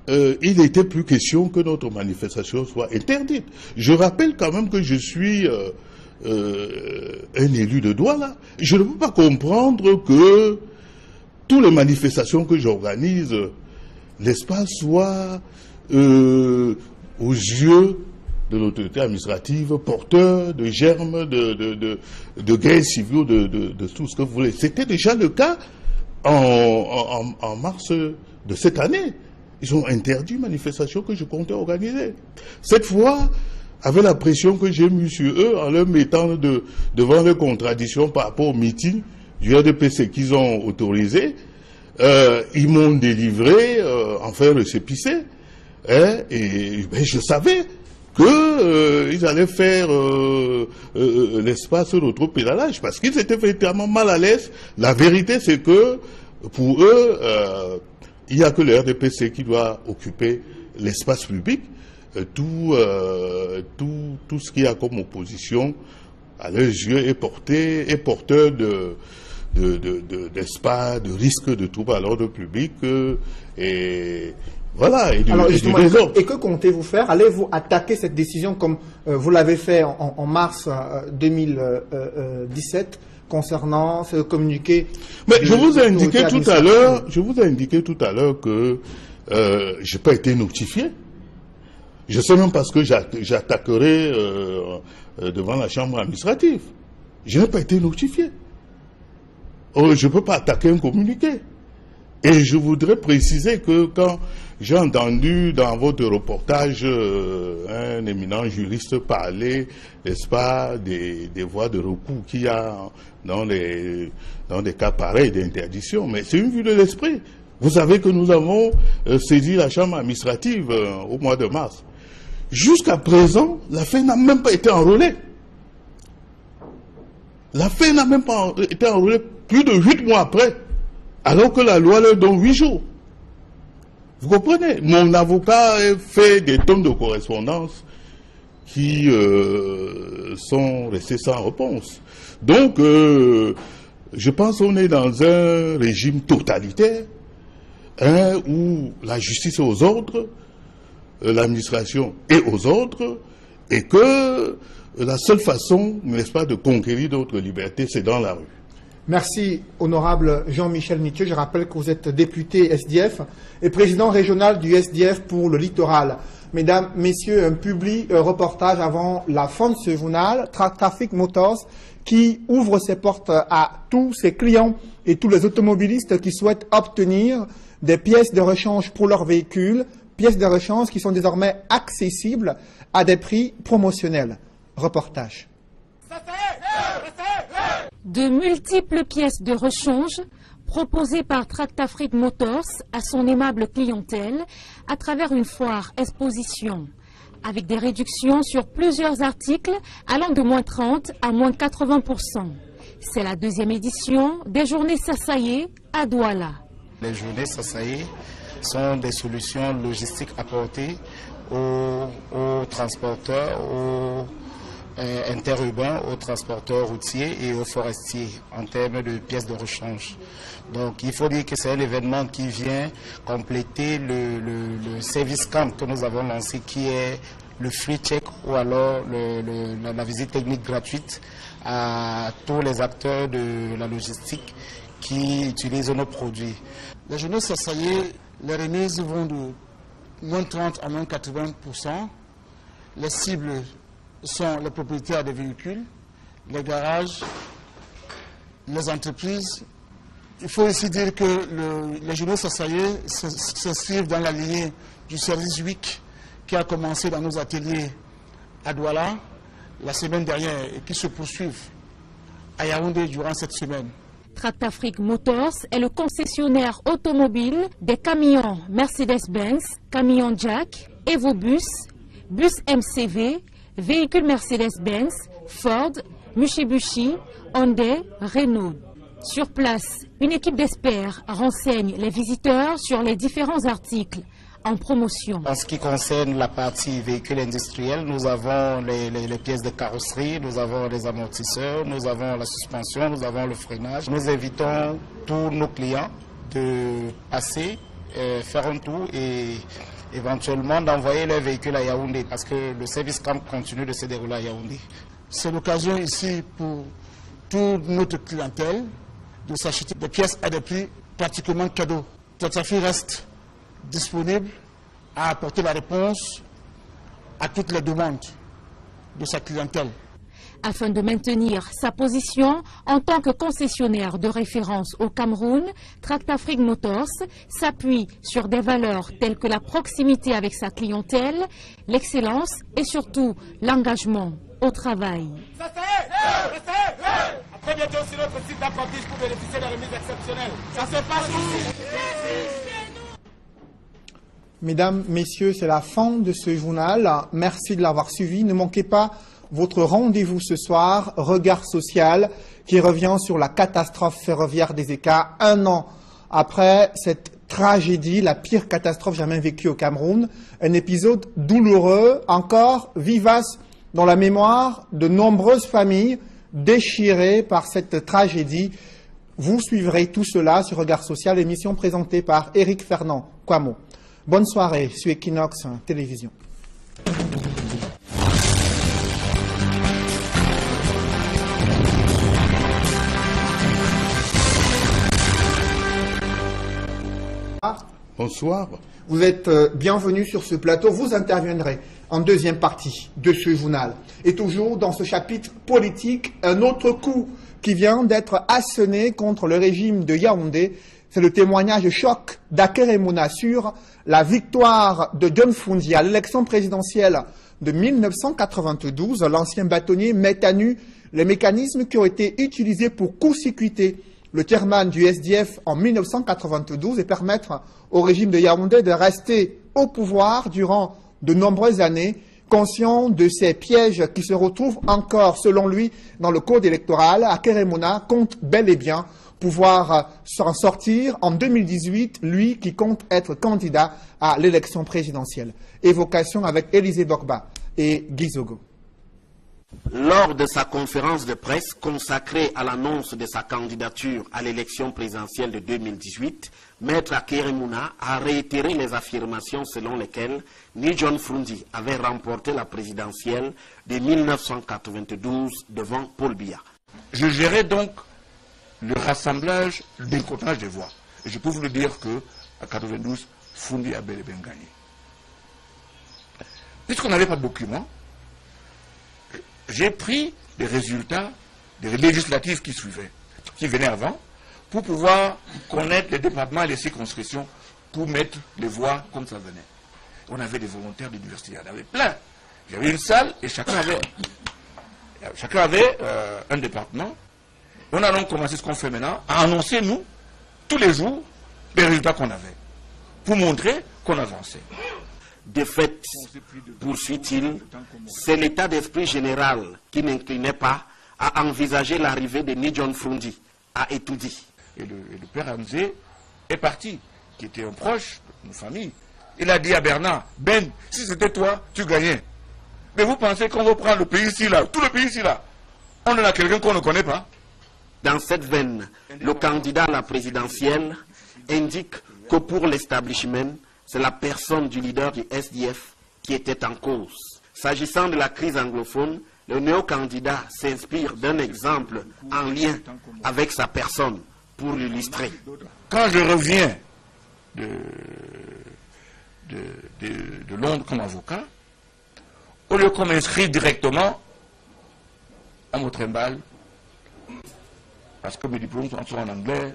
Speaker 1: il n'était plus question que notre manifestation soit interdite. Je rappelle quand même que je suis un élu de Douala. Je ne peux pas comprendre que toutes les manifestations que j'organise, l'espace soit aux yeux de l'autorité administrative, porteur de germes de guerre civile, de tout ce que vous voulez. C'était déjà le cas en mars de cette année. Ils ont interdit une manifestation que je comptais organiser. Cette fois, avec la pression que j'ai mise sur eux, en leur mettant devant les contradictions par rapport au meeting du RDPC qu'ils ont autorisé, ils m'ont délivré, enfin récépissé, et je savais qu'ils allaient faire l'espace de trop pédalage, parce qu'ils étaient véritablement mal à l'aise. La vérité, c'est que, pour eux, il n'y a que le RDPC qui doit occuper l'espace public. Tout ce qu'il y a comme opposition, à leurs yeux, est porteur d'espace, de risque de troubles à l'ordre public, et voilà, et du désordre. Et que comptez-vous faire? Allez-vous attaquer cette décision comme vous l'avez fait en mars 2017 concernant ce communiqué?
Speaker 4: Mais je vous ai indiqué tout à l'heure que je n'ai pas été notifié. Je sais même parce que j'attaquerai devant la chambre administrative. Je n'ai pas été notifié. Je ne peux pas attaquer un communiqué. Et je voudrais préciser que quand j'ai entendu dans votre reportage un éminent juriste parler, n'est-ce pas, des voies de recours qu'il y a dans des cas pareils d'interdiction, mais c'est une vue de l'esprit. Vous savez que nous avons saisi la chambre administrative au mois de mars. Jusqu'à présent, l'affaire n'a même pas été enrôlée. L'affaire n'a même pas été enrôlée plus de 8 mois après, alors que la loi leur donne 8 jours. Vous comprenez? Mon avocat fait des tonnes de correspondance qui sont restées sans réponse. Donc, je pense qu'on est dans un régime totalitaire, où la justice est aux ordres, l'administration est aux ordres, et que la seule façon, n'est-ce pas, de conquérir notre liberté, c'est dans la rue.
Speaker 1: Merci, honorable Jean-Michel Nitieux. Je rappelle que vous êtes député SDF et président régional du SDF pour le littoral. Mesdames, messieurs, un public reportage avant la fin de ce journal, Traffic Motors, qui ouvre ses portes à tous ses clients et tous les automobilistes qui souhaitent obtenir des pièces de rechange pour leurs véhicules, pièces de rechange qui sont désormais accessibles à des prix promotionnels. Reportage.
Speaker 19: De multiples pièces de rechange proposées par Tractafrique Motors à son aimable clientèle à travers une foire exposition, avec des réductions sur plusieurs articles allant de moins 30 à moins 80%. C'est la deuxième édition des Journées Sassaye à Douala.
Speaker 21: Les Journées Sassaye sont des solutions logistiques apportées aux transporteurs, aux interurbains, aux transporteurs routiers et aux forestiers en termes de pièces de rechange. Donc il faut dire que c'est un événement qui vient compléter le service camp que nous avons lancé, qui est le free check ou alors la visite technique gratuite à tous les acteurs de la logistique qui utilisent nos produits.
Speaker 15: Les journées Sassaye, les remises vont de moins 30 à moins 80%. Les cibles sont les propriétaires des véhicules, les garages, les entreprises. Il faut aussi dire que les journées Sassaye s'inscrivent dans la lignée du service WIC qui a commencé dans nos ateliers à Douala la semaine dernière et qui se poursuivent à Yaoundé durant cette semaine.
Speaker 19: Tractafrique Motors est le concessionnaire automobile des camions Mercedes-Benz, camions Jack, Evobus, bus MCV, véhicules Mercedes-Benz, Ford, Mitsubishi, Hyundai, Renault. Sur place, une équipe d'experts renseigne les visiteurs sur les différents articles en promotion.
Speaker 21: En ce qui concerne la partie véhicule industriel, nous avons les pièces de carrosserie, nous avons les amortisseurs, nous avons la suspension, nous avons le freinage. Nous invitons tous nos clients de passer, faire un tour et éventuellement d'envoyer leur véhicule à Yaoundé parce que le service camp continue de se dérouler à Yaoundé.
Speaker 15: C'est l'occasion ici pour toute notre clientèle de s'acheter des pièces à des prix pratiquement cadeaux. Tractafrique reste disponible à apporter la réponse à toutes les demandes de sa clientèle.
Speaker 19: Afin de maintenir sa position en tant que concessionnaire de référence au Cameroun, Tractafrique Motors s'appuie sur des valeurs telles que la proximité avec sa clientèle, l'excellence et surtout l'engagement au travail.
Speaker 22: À très bientôt sur notre site d'apprentissage pour bénéficier de remises exceptionnelles. Ça se passe ici.
Speaker 1: Mesdames, messieurs, c'est la fin de ce journal. Merci de l'avoir suivi. Ne manquez pas votre rendez-vous ce soir, Regard social, qui revient sur la catastrophe ferroviaire des Écarts, un an après cette tragédie, la pire catastrophe jamais vécue au Cameroun. Un épisode douloureux, encore vivace dans la mémoire de nombreuses familles déchirées par cette tragédie. Vous suivrez tout cela sur Regard social, émission présentée par Éric Fernand Kwamo. Bonne soirée sur Equinox Télévision.
Speaker 4: Bonsoir.
Speaker 1: Vous êtes bienvenue sur ce plateau. Vous interviendrez en deuxième partie de ce journal. Et toujours dans ce chapitre politique, un autre coup qui vient d'être asséné contre le régime de Yaoundé C'est le témoignage choc d'Akeremuna sur la victoire de John Fundi à l'élection présidentielle de 1992. L'ancien bâtonnier met à nu les mécanismes qui ont été utilisés pour court-circuiter le chairman du SDF en 1992 et permettre au régime de Yaoundé de rester au pouvoir durant de nombreuses années, conscient de ces pièges qui se retrouvent encore, selon lui, dans le code électoral. Akeremuna compte bel et bien pouvoir s'en sortir en 2018, lui qui compte être candidat à l'élection présidentielle. Évocation avec Élisée Bokba et Guy Zogo.
Speaker 2: Lors de sa conférence de presse consacrée à l'annonce de sa candidature à l'élection présidentielle de 2018, Maître Akeremuna a réitéré les affirmations selon lesquelles ni John Fundi avait remporté la présidentielle de 1992 devant Paul Biya.
Speaker 4: Je gérais donc le rassemblage, le décomptage des voix. Et je peux vous le dire qu'à 92, Fundi a bel et bien gagné. Puisqu'on n'avait pas de documents, j'ai pris les résultats des législatives qui suivaient, qui venaient avant, pour pouvoir connaître les départements et les circonscriptions, pour mettre les voix comme ça venait. On avait des volontaires d'université, il y en avait plein. J'avais une salle et chacun avait un département. On a donc commencé ce qu'on fait maintenant, à annoncer, nous, tous les jours, les résultats qu'on avait, pour montrer qu'on avançait.
Speaker 2: De fait, poursuit-il, c'est l'état d'esprit général qui n'inclinait pas à envisager l'arrivée de Ni John Fundi à Etoudi.
Speaker 4: Et le père Hamzé est parti, qui était un proche de nos familles. Il a dit à Bernard, Ben, si c'était toi, tu gagnais. Mais vous pensez qu'on va prendre le pays ici, là, tout le pays ici, là. On en a quelqu'un qu'on ne connaît pas.
Speaker 2: Dans cette veine, le candidat à la présidentielle indique que pour l'establishment, c'est la personne du leader du SDF qui était en cause. S'agissant de la crise anglophone, le néo-candidat s'inspire d'un exemple en lien avec sa personne pour l'illustrer.
Speaker 4: Quand je reviens de Londres comme avocat, au lieu qu'on m'inscrive directement, on me trimballe, parce que mes diplômes sont en anglais,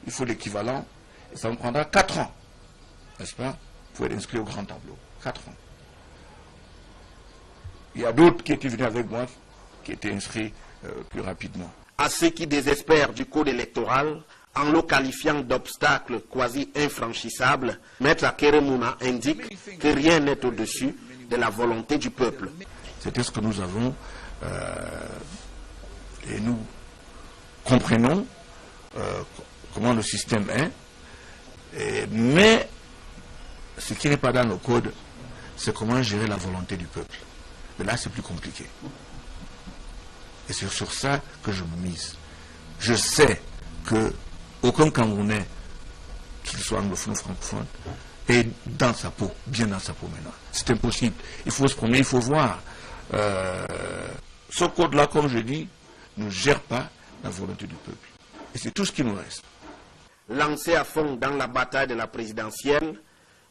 Speaker 4: il faut l'équivalent, et ça me prendra 4 ans. N'est-ce pas, pour être inscrit au grand tableau. 4 ans. Il y a d'autres qui étaient venus avec moi, qui étaient inscrits plus rapidement.
Speaker 2: À ceux qui désespèrent du code électoral, en le qualifiant d'obstacle quasi infranchissable, Maître Akeremuna indique que rien n'est au-dessus de la volonté du peuple.
Speaker 4: C'était ce que nous avons, et nous comprenons comment le système est, mais ce qui n'est pas dans nos codes, c'est comment gérer la volonté du peuple. Mais là, c'est plus compliqué. Et c'est sur ça que je me mise. Je sais qu'aucun Camerounais, qu'il soit anglophone ou francophone, est dans sa peau, bien dans sa peau maintenant. C'est impossible. Il faut se promener, il faut voir. Ce code-là, comme je dis, ne gère pas la volonté du peuple. Et c'est tout ce qui nous reste.
Speaker 2: Lancé à fond dans la bataille de la présidentielle,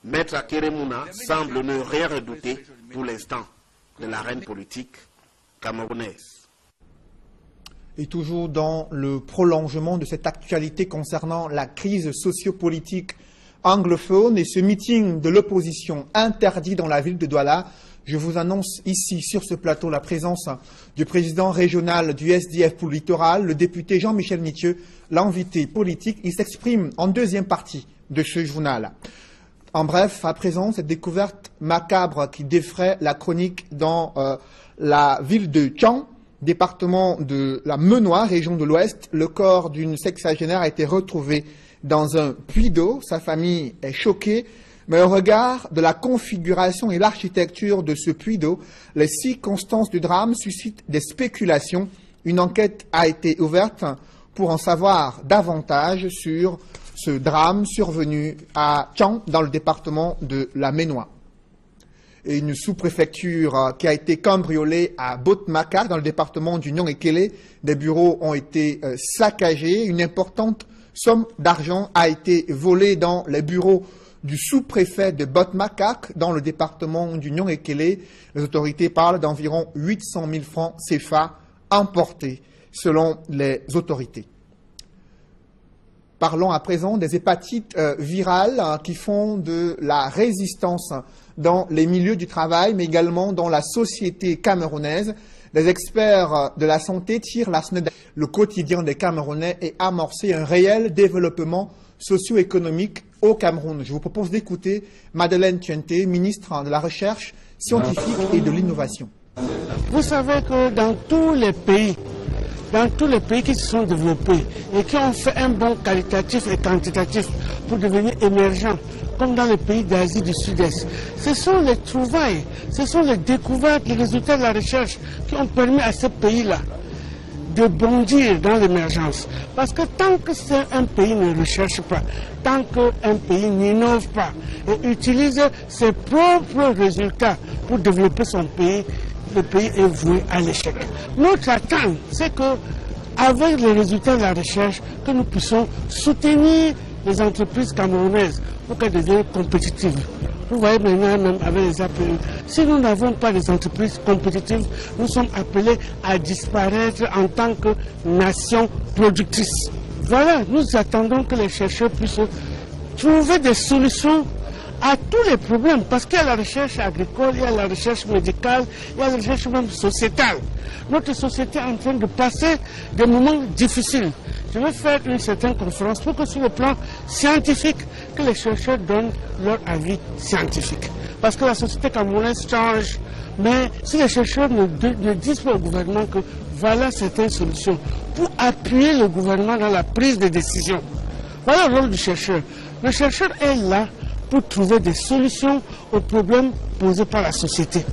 Speaker 2: Maître Akeremuna semble ne rien redouter pour l'instant de l'arène politique camerounaise.
Speaker 1: Et toujours dans le prolongement de cette actualité concernant la crise sociopolitique anglophone et ce meeting de l'opposition interdit dans la ville de Douala, je vous annonce ici sur ce plateau la présence du président régional du SDF pour le littoral, le député Jean-Michel Nitieux, l'invité politique. Il s'exprime en deuxième partie de ce journal. En bref, à présent, cette découverte macabre qui défraie la chronique dans la ville de Tchang, département de la Menois, région de l'Ouest. Le corps d'une sexagénaire a été retrouvé dans un puits d'eau. Sa famille est choquée, mais au regard de la configuration et l'architecture de ce puits d'eau, les circonstances du drame suscitent des spéculations. Une enquête a été ouverte pour en savoir davantage sur ce drame survenu à Tchang, dans le département de la Menois. Et une sous-préfecture qui a été cambriolée à Botmakak, dans le département du Nyong-Ekele. Des bureaux ont été saccagés. Une importante somme d'argent a été volée dans les bureaux du sous-préfet de Botmakak, dans le département du Nyong-Ekele. Les autorités parlent d'environ 800 000 francs CFA emportés, selon les autorités. Parlons à présent des hépatites virales qui font de la résistance dans les milieux du travail, mais également dans la société camerounaise. Les experts de la santé tirent la sonnette. Le quotidien des Camerounais est amorcé un réel développement socio-économique au Cameroun. Je vous propose d'écouter Madeleine Tuenté, ministre de la Recherche scientifique et de l'Innovation.
Speaker 15: Vous savez que dans tous les pays qui se sont développés et qui ont fait un bond qualitatif et quantitatif pour devenir émergents, comme dans les pays d'Asie du Sud-Est, ce sont les trouvailles, ce sont les découvertes, les résultats de la recherche qui ont permis à ces pays-là de bondir dans l'émergence. Parce que tant que un pays ne recherche pas, tant qu'un pays n'innove pas et utilise ses propres résultats pour développer son pays, le pays est voué à l'échec. Notre attente, c'est que, avec les résultats de la recherche, que nous puissions soutenir les entreprises camerounaises pour qu'elles deviennent compétitives. Vous voyez maintenant, même avec les APE, si nous n'avons pas des entreprises compétitives, nous sommes appelés à disparaître en tant que nation productrice. Voilà, nous attendons que les chercheurs puissent trouver des solutions à tous les problèmes, parce qu'il y a la recherche agricole, il y a la recherche médicale, il y a la recherche même sociétale. Notre société est en train de passer des moments difficiles. Je vais faire une certaine conférence pour que sur le plan scientifique, que les chercheurs donnent leur avis scientifique. Parce que la société camerounaise change, mais si les chercheurs ne disent pas au gouvernement que voilà certaines solutions pour appuyer le gouvernement dans la prise de décision. Voilà le rôle du chercheur. Le chercheur est là pour trouver des solutions aux problèmes posés par la société.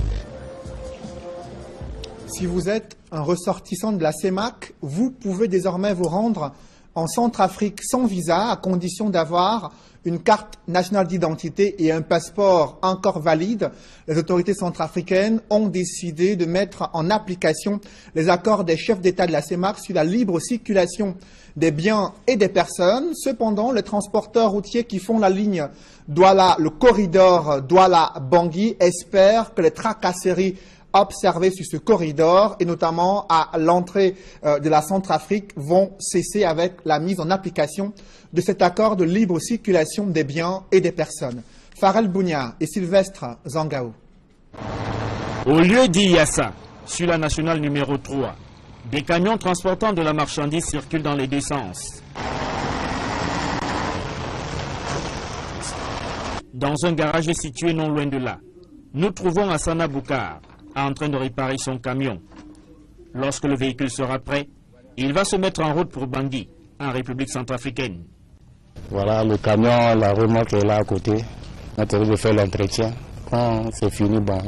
Speaker 1: Si vous êtes un ressortissant de la CEMAC, vous pouvez désormais vous rendre en Centrafrique sans visa, à condition d'avoir une carte nationale d'identité et un passeport encore valide. Les autorités centrafricaines ont décidé de mettre en application les accords des chefs d'État de la CEMAC sur la libre circulation des biens et des personnes. Cependant, les transporteurs routiers qui font la ligne Douala, le corridor Douala-Bangui, espèrent que les tracasseries observées sur ce corridor, et notamment à l'entrée de la Centrafrique, vont cesser avec la mise en application de cet accord de libre circulation des biens et des personnes. Farel Bounia et Sylvestre Zangao.
Speaker 7: Au lieu d'Iyassa, sur la nationale numéro 3, des camions transportant de la marchandise circulent dans les deux sens. Dans un garage situé non loin de là, nous trouvons Hassana Boukar en train de réparer son camion. Lorsque le véhicule sera prêt, il va se mettre en route pour Bangui, en République centrafricaine.
Speaker 21: Voilà, le camion, la remorque est là à côté. On a de faire l'entretien. Quand c'est fini, bon,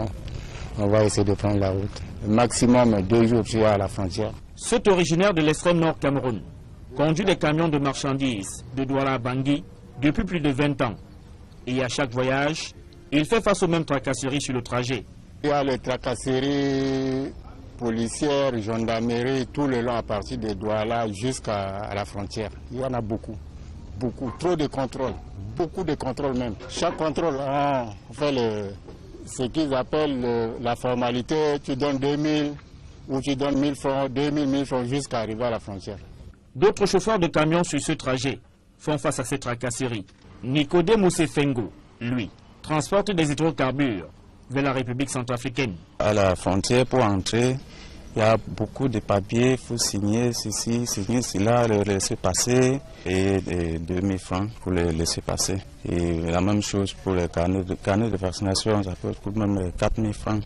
Speaker 21: on va essayer de prendre la route. Maximum 2 jours puis à la frontière.
Speaker 7: Cet originaire de l'extrême nord Cameroun conduit des camions de marchandises de Douala à Bangui depuis plus de 20 ans. Et à chaque voyage, il fait face aux mêmes tracasseries sur le trajet.
Speaker 21: Il y a les tracasseries policières, gendarmerie, tout le long à partir de Douala jusqu'à la frontière. Il y en a beaucoup, beaucoup, trop de contrôles, beaucoup de contrôles même. Chaque contrôle, on fait ce qu'ils appellent la formalité, tu donnes 2000 ou tu donnes 1000 francs, 2000, 1000 francs jusqu'à arriver à la frontière.
Speaker 7: D'autres chauffeurs de camions sur ce trajet font face à ces tracasseries. Nicodème Oussefengo, lui, transporte des hydrocarbures vers la République centrafricaine.
Speaker 17: À la frontière, pour entrer, il y a beaucoup de papiers, il faut signer ceci, signer cela, le laisser passer, et 2000 francs pour le laisser passer. Et la même chose pour les carnets de vaccination, ça peut coûter même 4000 francs.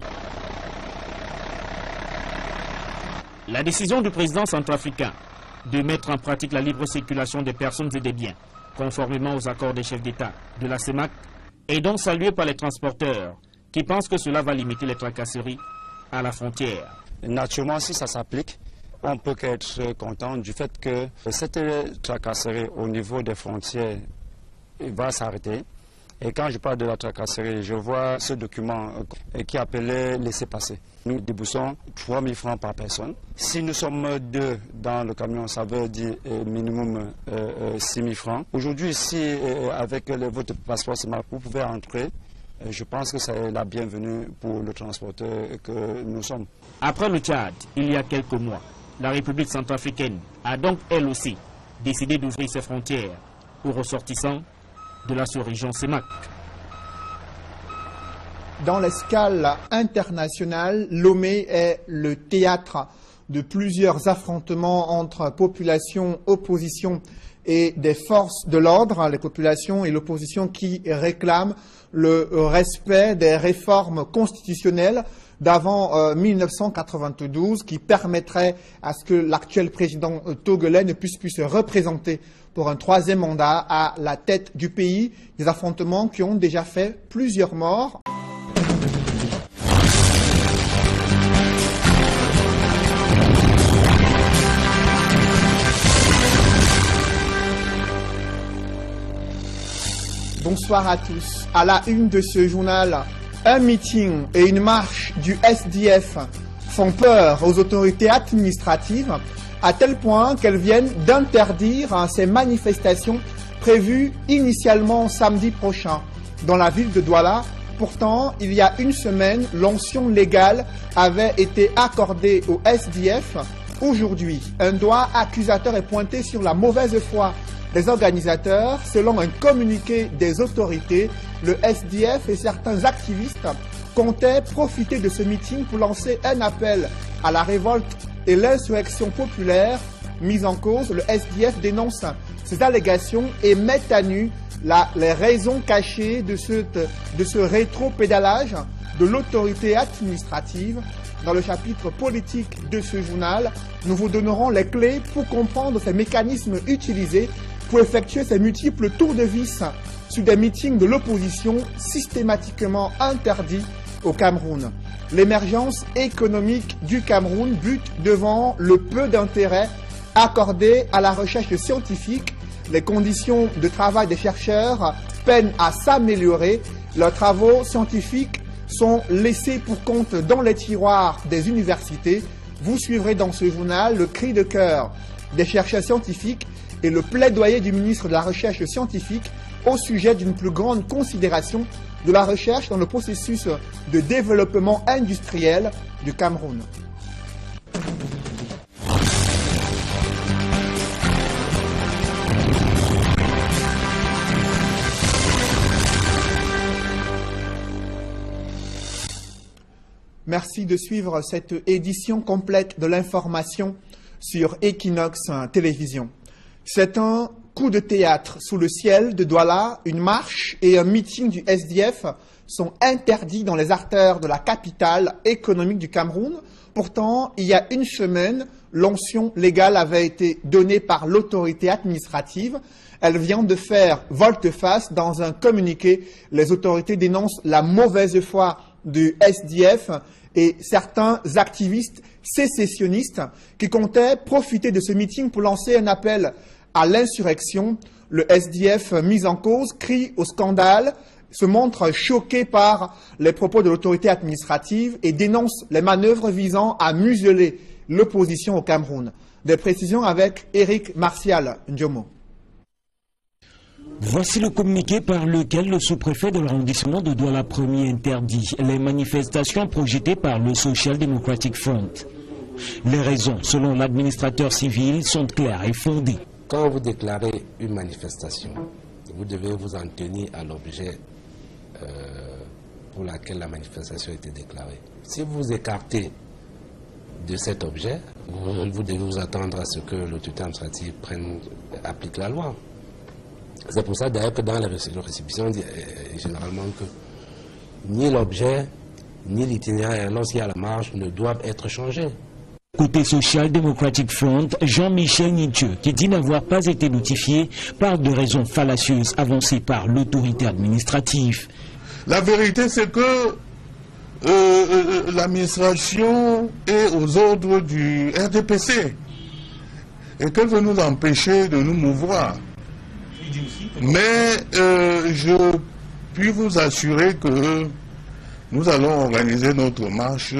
Speaker 7: La décision du président centrafricain de mettre en pratique la libre circulation des personnes et des biens, conformément aux accords des chefs d'État de la CEMAC, est donc saluée par les transporteurs qui pensent que cela va limiter les tracasseries à la frontière.
Speaker 18: Naturellement, si ça s'applique, on peut qu'être content du fait que cette tracasserie au niveau des frontières va s'arrêter. Et quand je parle de la tracasserie, je vois ce document qui appelait laisser-passer. Nous déboursons 3 000 francs par personne. Si nous sommes 2 dans le camion, ça veut dire minimum 6 000 francs. Aujourd'hui, si avec votre passeport, vous pouvez entrer, je pense que c'est la bienvenue pour le transporteur que nous sommes.
Speaker 7: Après le Tchad, il y a quelques mois, la République centrafricaine a donc elle aussi décidé d'ouvrir ses frontières aux ressortissants de la sous-région CEMAC.
Speaker 1: Dans l'escale internationale, Lomé est le théâtre de plusieurs affrontements entre population, opposition et des forces de l'ordre, les populations et l'opposition qui réclament le respect des réformes constitutionnelles d'avant 1992 qui permettraient à ce que l'actuel président togolais ne puisse plus se représenter pour un troisième mandat à la tête du pays. Des affrontements qui ont déjà fait plusieurs morts. Bonsoir à tous. À la une de ce journal, un meeting et une marche du SDF font peur aux autorités administratives à tel point qu'elles viennent d'interdire ces manifestations prévues initialement samedi prochain dans la ville de Douala. Pourtant, il y a une semaine, l'onction légale avait été accordée au SDF. Aujourd'hui, un doigt accusateur est pointé sur la mauvaise foi des organisateurs. Selon un communiqué des autorités, le SDF et certains activistes comptaient profiter de ce meeting pour lancer un appel à la révolte et l'insurrection populaire mise en cause. Le SDF dénonce ces allégations et met à nu les raisons cachées de ce rétro-pédalage de l'autorité administrative. Dans le chapitre politique de ce journal, nous vous donnerons les clés pour comprendre ces mécanismes utilisés pour effectuer ces multiples tours de vis sur des meetings de l'opposition systématiquement interdits au Cameroun. L'émergence économique du Cameroun bute devant le peu d'intérêt accordé à la recherche scientifique. Les conditions de travail des chercheurs peinent à s'améliorer. Leurs travaux scientifiques sont laissés pour compte dans les tiroirs des universités. Vous suivrez dans ce journal le cri de cœur des chercheurs scientifiques et le plaidoyer du ministre de la Recherche scientifique au sujet d'une plus grande considération de la recherche dans le processus de développement industriel du Cameroun. Merci de suivre cette édition complète de l'information sur Equinox Télévision. C'est un coup de théâtre sous le ciel de Douala. Une marche et un meeting du SDF sont interdits dans les artères de la capitale économique du Cameroun. Pourtant, il y a une semaine, l'onction légale avait été donnée par l'autorité administrative. Elle vient de faire volte-face. Dans un communiqué, les autorités dénoncent la mauvaise foi du SDF et certains activistes sécessionnistes qui comptaient profiter de ce meeting pour lancer un appel à l'insurrection. Le SDF mis en cause crie au scandale, se montre choqué par les propos de l'autorité administrative et dénonce les manœuvres visant à museler l'opposition au Cameroun. Des précisions avec Eric Martial Ndiomo.
Speaker 3: Voici le communiqué par lequel le sous-préfet de l'arrondissement de Douala Premier interdit les manifestations projetées par le Social Democratic Front. Les raisons, selon l'administrateur civil, sont claires et fondées.
Speaker 6: Quand vous déclarez une manifestation, vous devez vous en tenir à l'objet pour lequel la manifestation a été déclarée. Si vous vous écartez de cet objet, vous devez vous attendre à ce que l'autorité administrative applique la loi. C'est pour ça d'ailleurs que dans la récépissation, on dit généralement que ni l'objet, ni l'itinéraire, lorsqu'il y a la marche, ne doivent être changés.
Speaker 3: Côté Social Democratic Front, Jean-Michel Nithieu, qui dit n'avoir pas été notifié, parle de raisons fallacieuses avancées par l'autorité administrative.
Speaker 4: La vérité, c'est que l'administration est aux ordres du RDPC et qu'elle veut nous empêcher de nous mouvoir. Mais je puis vous assurer que nous allons organiser notre marche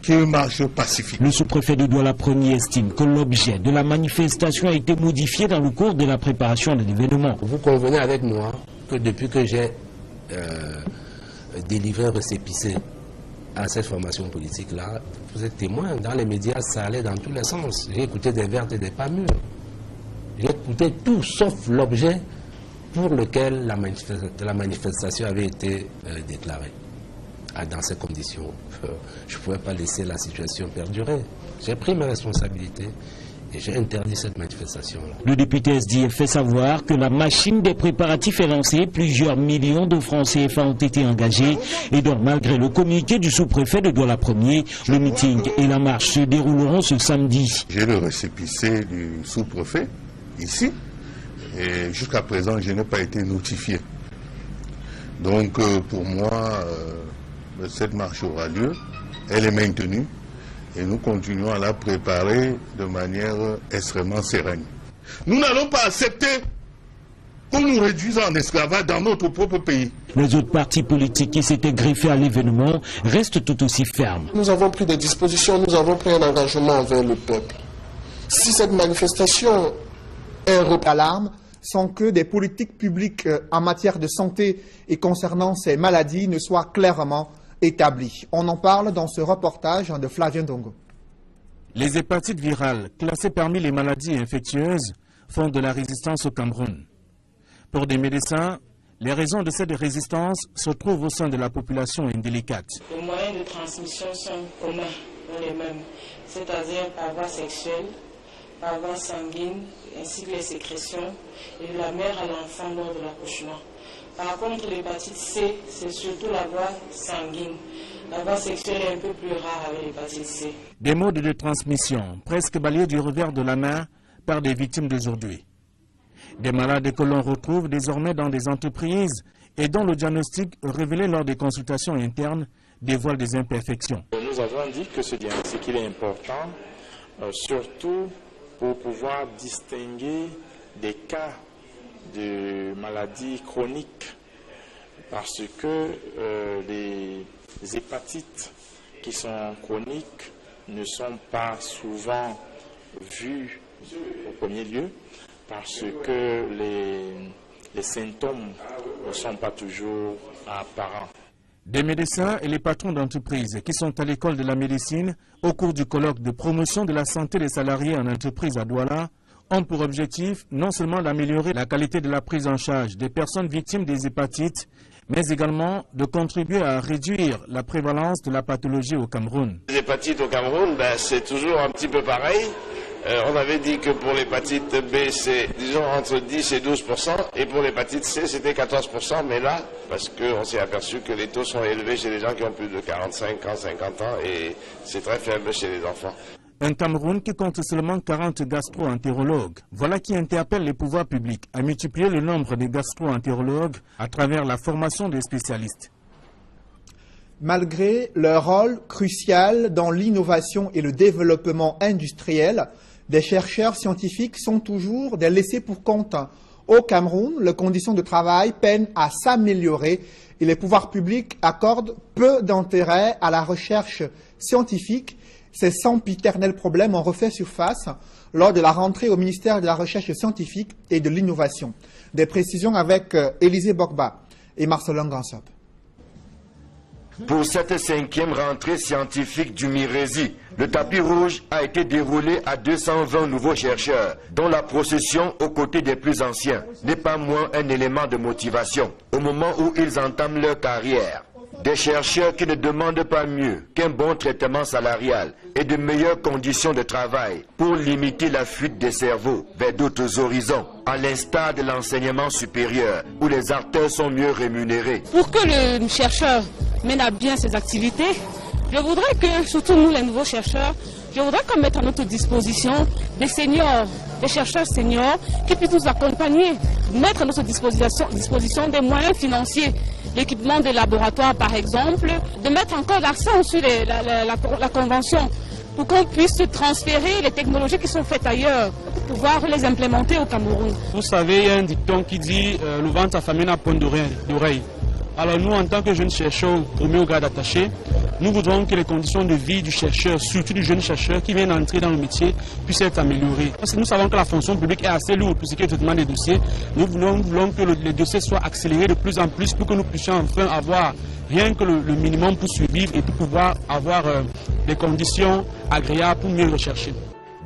Speaker 4: qui est une marche pacifique.
Speaker 3: Le sous-préfet de Douala Premier estime que l'objet de la manifestation a été modifié dans le cours de la préparation de l'événement.
Speaker 6: Vous convenez avec moi que depuis que j'ai délivré un récépissé à cette formation politique-là, vous êtes témoin, dans les médias, ça allait dans tous les sens. J'ai écouté des vertes et des pas mûres. J'ai écouté tout sauf l'objet pour lequel la manifestation avait été déclarée. Dans ces conditions, je ne pouvais pas laisser la situation perdurer. J'ai pris mes responsabilités et j'ai interdit cette manifestation-là.
Speaker 3: Le député SDF fait savoir que la machine des préparatifs est lancée, plusieurs millions de francs CFA ont été engagés et donc malgré le communiqué du sous-préfet de Douala 1er, le meeting et la marche se dérouleront ce samedi.
Speaker 4: J'ai le récépissé du sous-préfet ici et jusqu'à présent je n'ai pas été notifié. Donc pour moi, cette marche aura lieu, elle est maintenue. Et nous continuons à la préparer de manière extrêmement sereine. Nous n'allons pas accepter qu'on nous réduise en esclavage dans notre propre pays.
Speaker 3: Les autres partis politiques qui s'étaient greffés à l'événement restent tout aussi fermes.
Speaker 5: Nous avons pris des dispositions, nous avons pris un engagement envers le peuple. Si cette manifestation est un repos d'alarme, sans que des politiques publiques en matière de santé et concernant ces maladies ne soient clairement établi. On en parle dans ce reportage de Flavien Dongo.
Speaker 8: Les hépatites virales, classées parmi les maladies infectieuses, font de la résistance au Cameroun. Pour des médecins, les raisons de cette résistance se trouvent au sein de la population indélicate.
Speaker 9: Les moyens de transmission sont communs, les mêmes, c'est-à-dire par voie sexuelle, par voie sanguine, ainsi que les sécrétions, et de la mère à l'enfant lors de l'accouchement. Par contre, l'hépatite C, c'est surtout la voie sanguine. La voie sexuelle est un peu plus rare avec l'hépatite C.
Speaker 8: Des modes de transmission presque balayés du revers de la main par des victimes d'aujourd'hui. Des malades que l'on retrouve désormais dans des entreprises et dont le diagnostic révélé lors des consultations internes dévoile des imperfections.
Speaker 10: Nous avons dit que ce diagnostic est important, surtout pour pouvoir distinguer des cas de maladies chroniques, parce que les hépatites qui sont chroniques ne sont pas souvent vues au premier lieu, parce que les symptômes ne sont pas toujours apparents.
Speaker 8: Des médecins et les patrons d'entreprises qui sont à l'école de la médecine au cours du colloque de promotion de la santé des salariés en entreprise à Douala ont pour objectif non seulement d'améliorer la qualité de la prise en charge des personnes victimes des hépatites, mais également de contribuer à réduire la prévalence de la pathologie au Cameroun.
Speaker 11: Les hépatites au Cameroun, c'est toujours un petit peu pareil. On avait dit que pour l'hépatite B, c'est disons entre 10 et 12%, et pour l'hépatite C, c'était 14%, mais là, parce qu'on s'est aperçu que les taux sont élevés chez les gens qui ont plus de 45 ans, 50 ans, et c'est très faible chez les enfants.
Speaker 8: Un Cameroun qui compte seulement 40 gastro-entérologues. Voilà qui interpelle les pouvoirs publics à multiplier le nombre de gastro-entérologues à travers la formation des spécialistes.
Speaker 1: Malgré leur rôle crucial dans l'innovation et le développement industriel, des chercheurs scientifiques sont toujours des laissés pour compte. Au Cameroun, les conditions de travail peinent à s'améliorer et les pouvoirs publics accordent peu d'intérêt à la recherche scientifique. Ces sempiternels problèmes ont refait surface lors de la rentrée au ministère de la Recherche scientifique et de l'Innovation. Des précisions avec Élisée Bokba et Marcelin Gansop.
Speaker 12: Pour cette 5e rentrée scientifique du Mirési, le tapis rouge a été déroulé à 220 nouveaux chercheurs, dont la procession aux côtés des plus anciens n'est pas moins un élément de motivation au moment où ils entament leur carrière. Des chercheurs qui ne demandent pas mieux qu'un bon traitement salarial et de meilleures conditions de travail pour limiter la fuite des cerveaux vers d'autres horizons, à l'instar de l'enseignement supérieur où les acteurs sont mieux rémunérés.
Speaker 13: Pour que le chercheur mène à bien ses activités, je voudrais que, surtout nous les nouveaux chercheurs, je voudrais qu'on mette à notre disposition des seniors, des chercheurs seniors qui puissent nous accompagner, mettre à notre disposition des moyens financiers, l'équipement des laboratoires par exemple, de mettre encore l'accent sur la convention pour qu'on puisse transférer les technologies qui sont faites ailleurs pour pouvoir les implémenter au Cameroun.
Speaker 14: Vous savez, il y a un dicton qui dit le ventre affamé n'a point d'oreille. Alors nous, en tant que jeunes chercheurs promis au grade attaché, nous voudrons que les conditions de vie du chercheur, surtout du jeune chercheur qui vient d'entrer dans le métier, puissent être améliorées. Parce que nous savons que la fonction publique est assez lourde pour ce qui est le traitement des dossiers. Nous voulons que les dossiers soient accélérés de plus en plus pour que nous puissions enfin avoir rien que le minimum pour survivre et pour pouvoir avoir des conditions agréables pour mieux rechercher.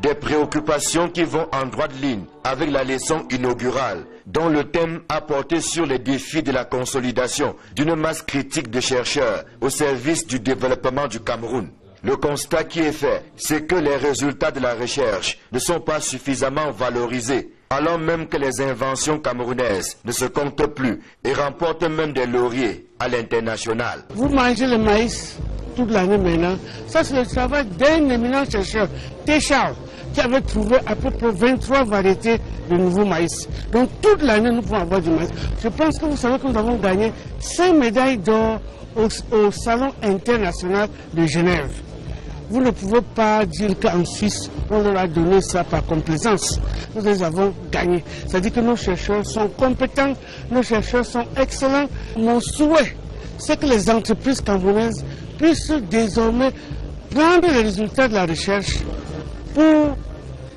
Speaker 12: Des préoccupations qui vont en droite ligne avec la leçon inaugurale, dont le thème a porté sur les défis de la consolidation d'une masse critique de chercheurs au service du développement du Cameroun. Le constat qui est fait, c'est que les résultats de la recherche ne sont pas suffisamment valorisés, alors même que les inventions camerounaises ne se comptent plus et remportent même des lauriers à l'international.
Speaker 15: Vous mangez le maïs toute l'année maintenant. Ça, c'est le travail d'un éminent chercheur, Téchard, qui avait trouvé à peu près 23 variétés de nouveaux maïs. Donc toute l'année, nous pouvons avoir du maïs. Je pense que vous savez que nous avons gagné 5 médailles d'or au Salon international de Genève. Vous ne pouvez pas dire qu'en Suisse, on leur a donné ça par complaisance. Nous les avons gagnés. C'est-à-dire que nos chercheurs sont compétents, nos chercheurs sont excellents. Mon souhait, c'est que les entreprises camerounaises puissent désormais prendre les résultats de la recherche pour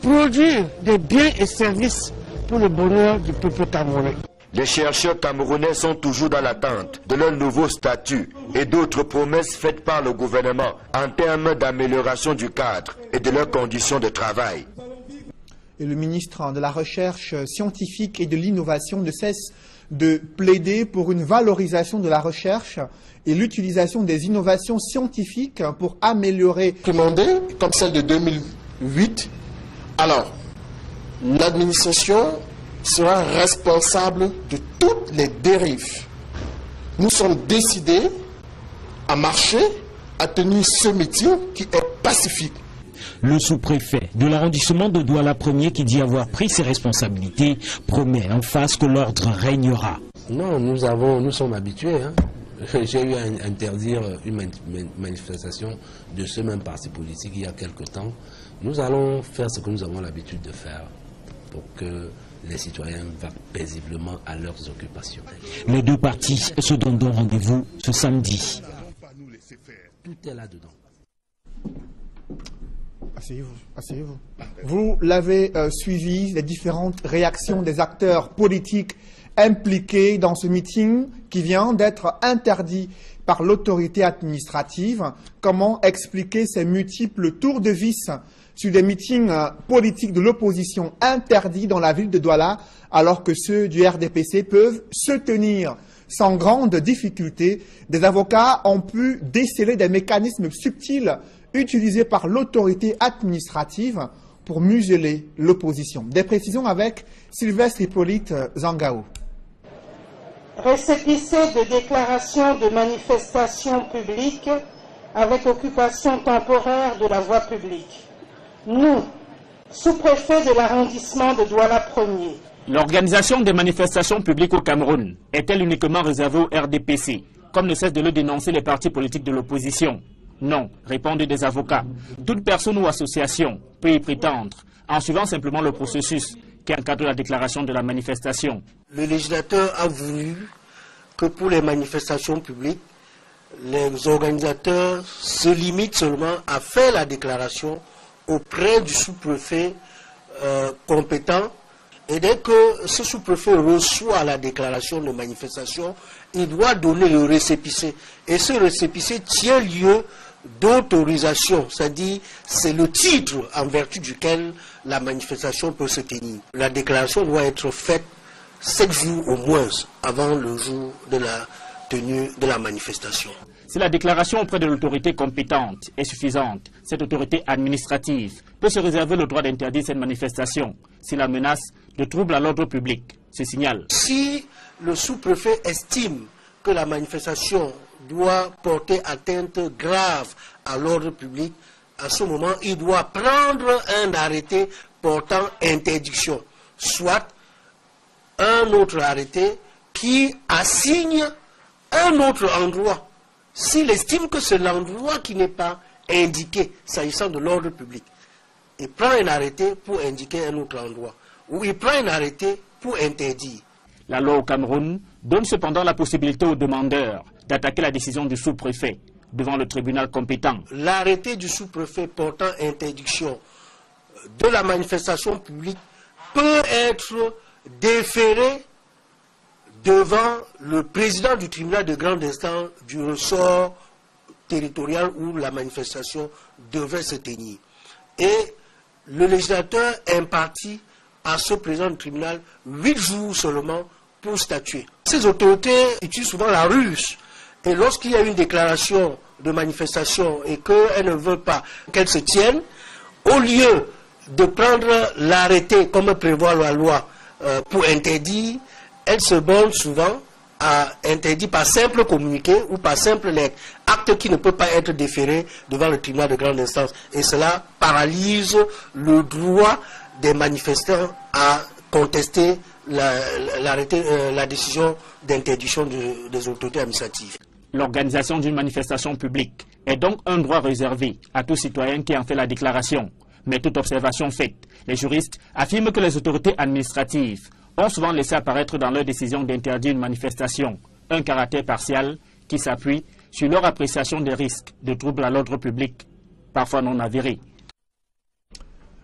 Speaker 15: produire des biens et services pour le bonheur du peuple camerounais.
Speaker 12: Les chercheurs camerounais sont toujours dans l'attente de leur nouveau statut et d'autres promesses faites par le gouvernement en termes d'amélioration du cadre et de leurs conditions de travail.
Speaker 1: Et le ministre de la Recherche scientifique et de l'Innovation ne cesse de plaider pour une valorisation de la recherche et l'utilisation des innovations scientifiques pour améliorer.
Speaker 5: Comme celle de 2008, alors l'administration sera responsable de toutes les dérives. Nous sommes décidés à marcher, à tenir ce meeting qui est pacifique.
Speaker 3: Le sous-préfet de l'arrondissement de Douala Premier, qui dit avoir pris ses responsabilités, promet en face que l'ordre régnera.
Speaker 6: Non, nous sommes habitués. J'ai eu à interdire une manifestation de ce même parti politique il y a quelque temps. Nous allons faire ce que nous avons l'habitude de faire pour que les citoyens vont paisiblement à leurs occupations.
Speaker 3: Les deux partis se donnent donc rendez-vous ce samedi.
Speaker 6: Tout est là-dedans.
Speaker 1: Asseyez-vous, asseyez-vous. Vous l'avez suivi, les différentes réactions des acteurs politiques impliqués dans ce meeting qui vient d'être interdit par l'autorité administrative. Comment expliquer ces multiples tours de vis sur des meetings politiques de l'opposition interdits dans la ville de Douala, alors que ceux du RDPC peuvent se tenir sans grande difficulté? Des avocats ont pu déceler des mécanismes subtils utilisés par l'autorité administrative pour museler l'opposition. Des précisions avec Sylvestre Hippolyte Zangao.
Speaker 16: Récépissé de déclaration de manifestation publique avec occupation temporaire de la voie publique. Nous, sous-préfet de l'arrondissement de Douala Premier.
Speaker 7: L'organisation des manifestations publiques au Cameroun est-elle uniquement réservée au RDPC, comme ne cessent de le dénoncer les partis politiques de l'opposition? Non, répondent des avocats. Toute personne ou association peut y prétendre, en suivant simplement le processus qui encadre la déclaration de la manifestation.
Speaker 20: Le législateur a voulu que pour les manifestations publiques, les organisateurs se limitent seulement à faire la déclaration auprès du sous-préfet compétent. Et dès que ce sous-préfet reçoit la déclaration de manifestation, il doit donner le récépissé. Et ce récépissé tient lieu d'autorisation, c'est-à-dire c'est le titre en vertu duquel la manifestation peut se tenir. La déclaration doit être faite 7 jours au moins avant le jour de la tenue de la manifestation.
Speaker 7: Si la déclaration auprès de l'autorité compétente est suffisante, cette autorité administrative peut se réserver le droit d'interdire cette manifestation si la menace de trouble à l'ordre public se signale.
Speaker 20: Si le sous-préfet estime que la manifestation doit porter atteinte grave à l'ordre public, à ce moment, il doit prendre un arrêté portant interdiction, soit un autre arrêté qui assigne un autre endroit. S'il estime que c'est l'endroit qui n'est pas indiqué s'agissant de l'ordre public, il prend un arrêté pour indiquer un autre endroit, ou il prend un arrêté pour interdire.
Speaker 7: La loi au Cameroun donne cependant la possibilité aux demandeurs d'attaquer la décision du sous-préfet devant le tribunal compétent.
Speaker 20: L'arrêté du sous-préfet portant interdiction de la manifestation publique peut être déféré devant le président du tribunal de grande instance du ressort territorial où la manifestation devait se tenir. Et le législateur impartit à ce président du tribunal 8 jours seulement pour statuer. Ces autorités utilisent souvent la ruse. Et lorsqu'il y a une déclaration de manifestation et qu'elles ne veulent pas qu'elle se tienne, au lieu de prendre l'arrêté comme prévoit la loi pour interdire, elles se bornent souvent à interdire par simple communiqué ou par simple lettre, acte qui ne peut pas être déféré devant le tribunal de grande instance. Et cela paralyse le droit des manifestants à contester la décision d'interdiction des autorités administratives.
Speaker 7: L'organisation d'une manifestation publique est donc un droit réservé à tout citoyen qui en fait la déclaration. Mais toute observation faite, les juristes affirment que les autorités administratives ont souvent laissé apparaître dans leur décision d'interdire une manifestation un caractère partial qui s'appuie sur leur appréciation des risques de troubles à l'ordre public, parfois non avérés.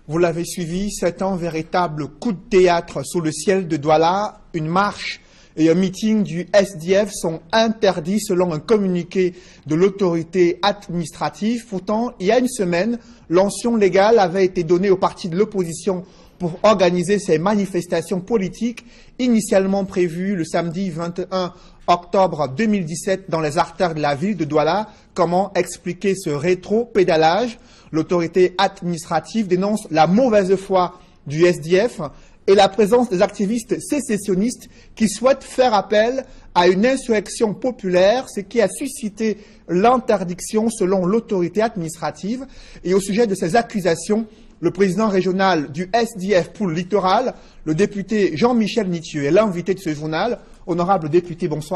Speaker 1: Vous l'avez suivi, c'est un véritable coup de théâtre sous le ciel de Douala. Une marche et un meeting du SDF sont interdits selon un communiqué de l'autorité administrative. Pourtant, il y a une semaine, l'onction légale avait été donnée aux partis de l'opposition pour organiser ces manifestations politiques initialement prévues le samedi 21 octobre 2017 dans les artères de la ville de Douala. Comment expliquer ce rétro-pédalage? L'autorité administrative dénonce la mauvaise foi du SDF et la présence des activistes sécessionnistes qui souhaitent faire appel à une insurrection populaire, ce qui a suscité l'interdiction selon l'autorité administrative. Et au sujet de ces accusations, le président régional du SDF pour le littoral, le député Jean-Michel Nitieux, est l'invité de ce journal. Honorable député, bonsoir.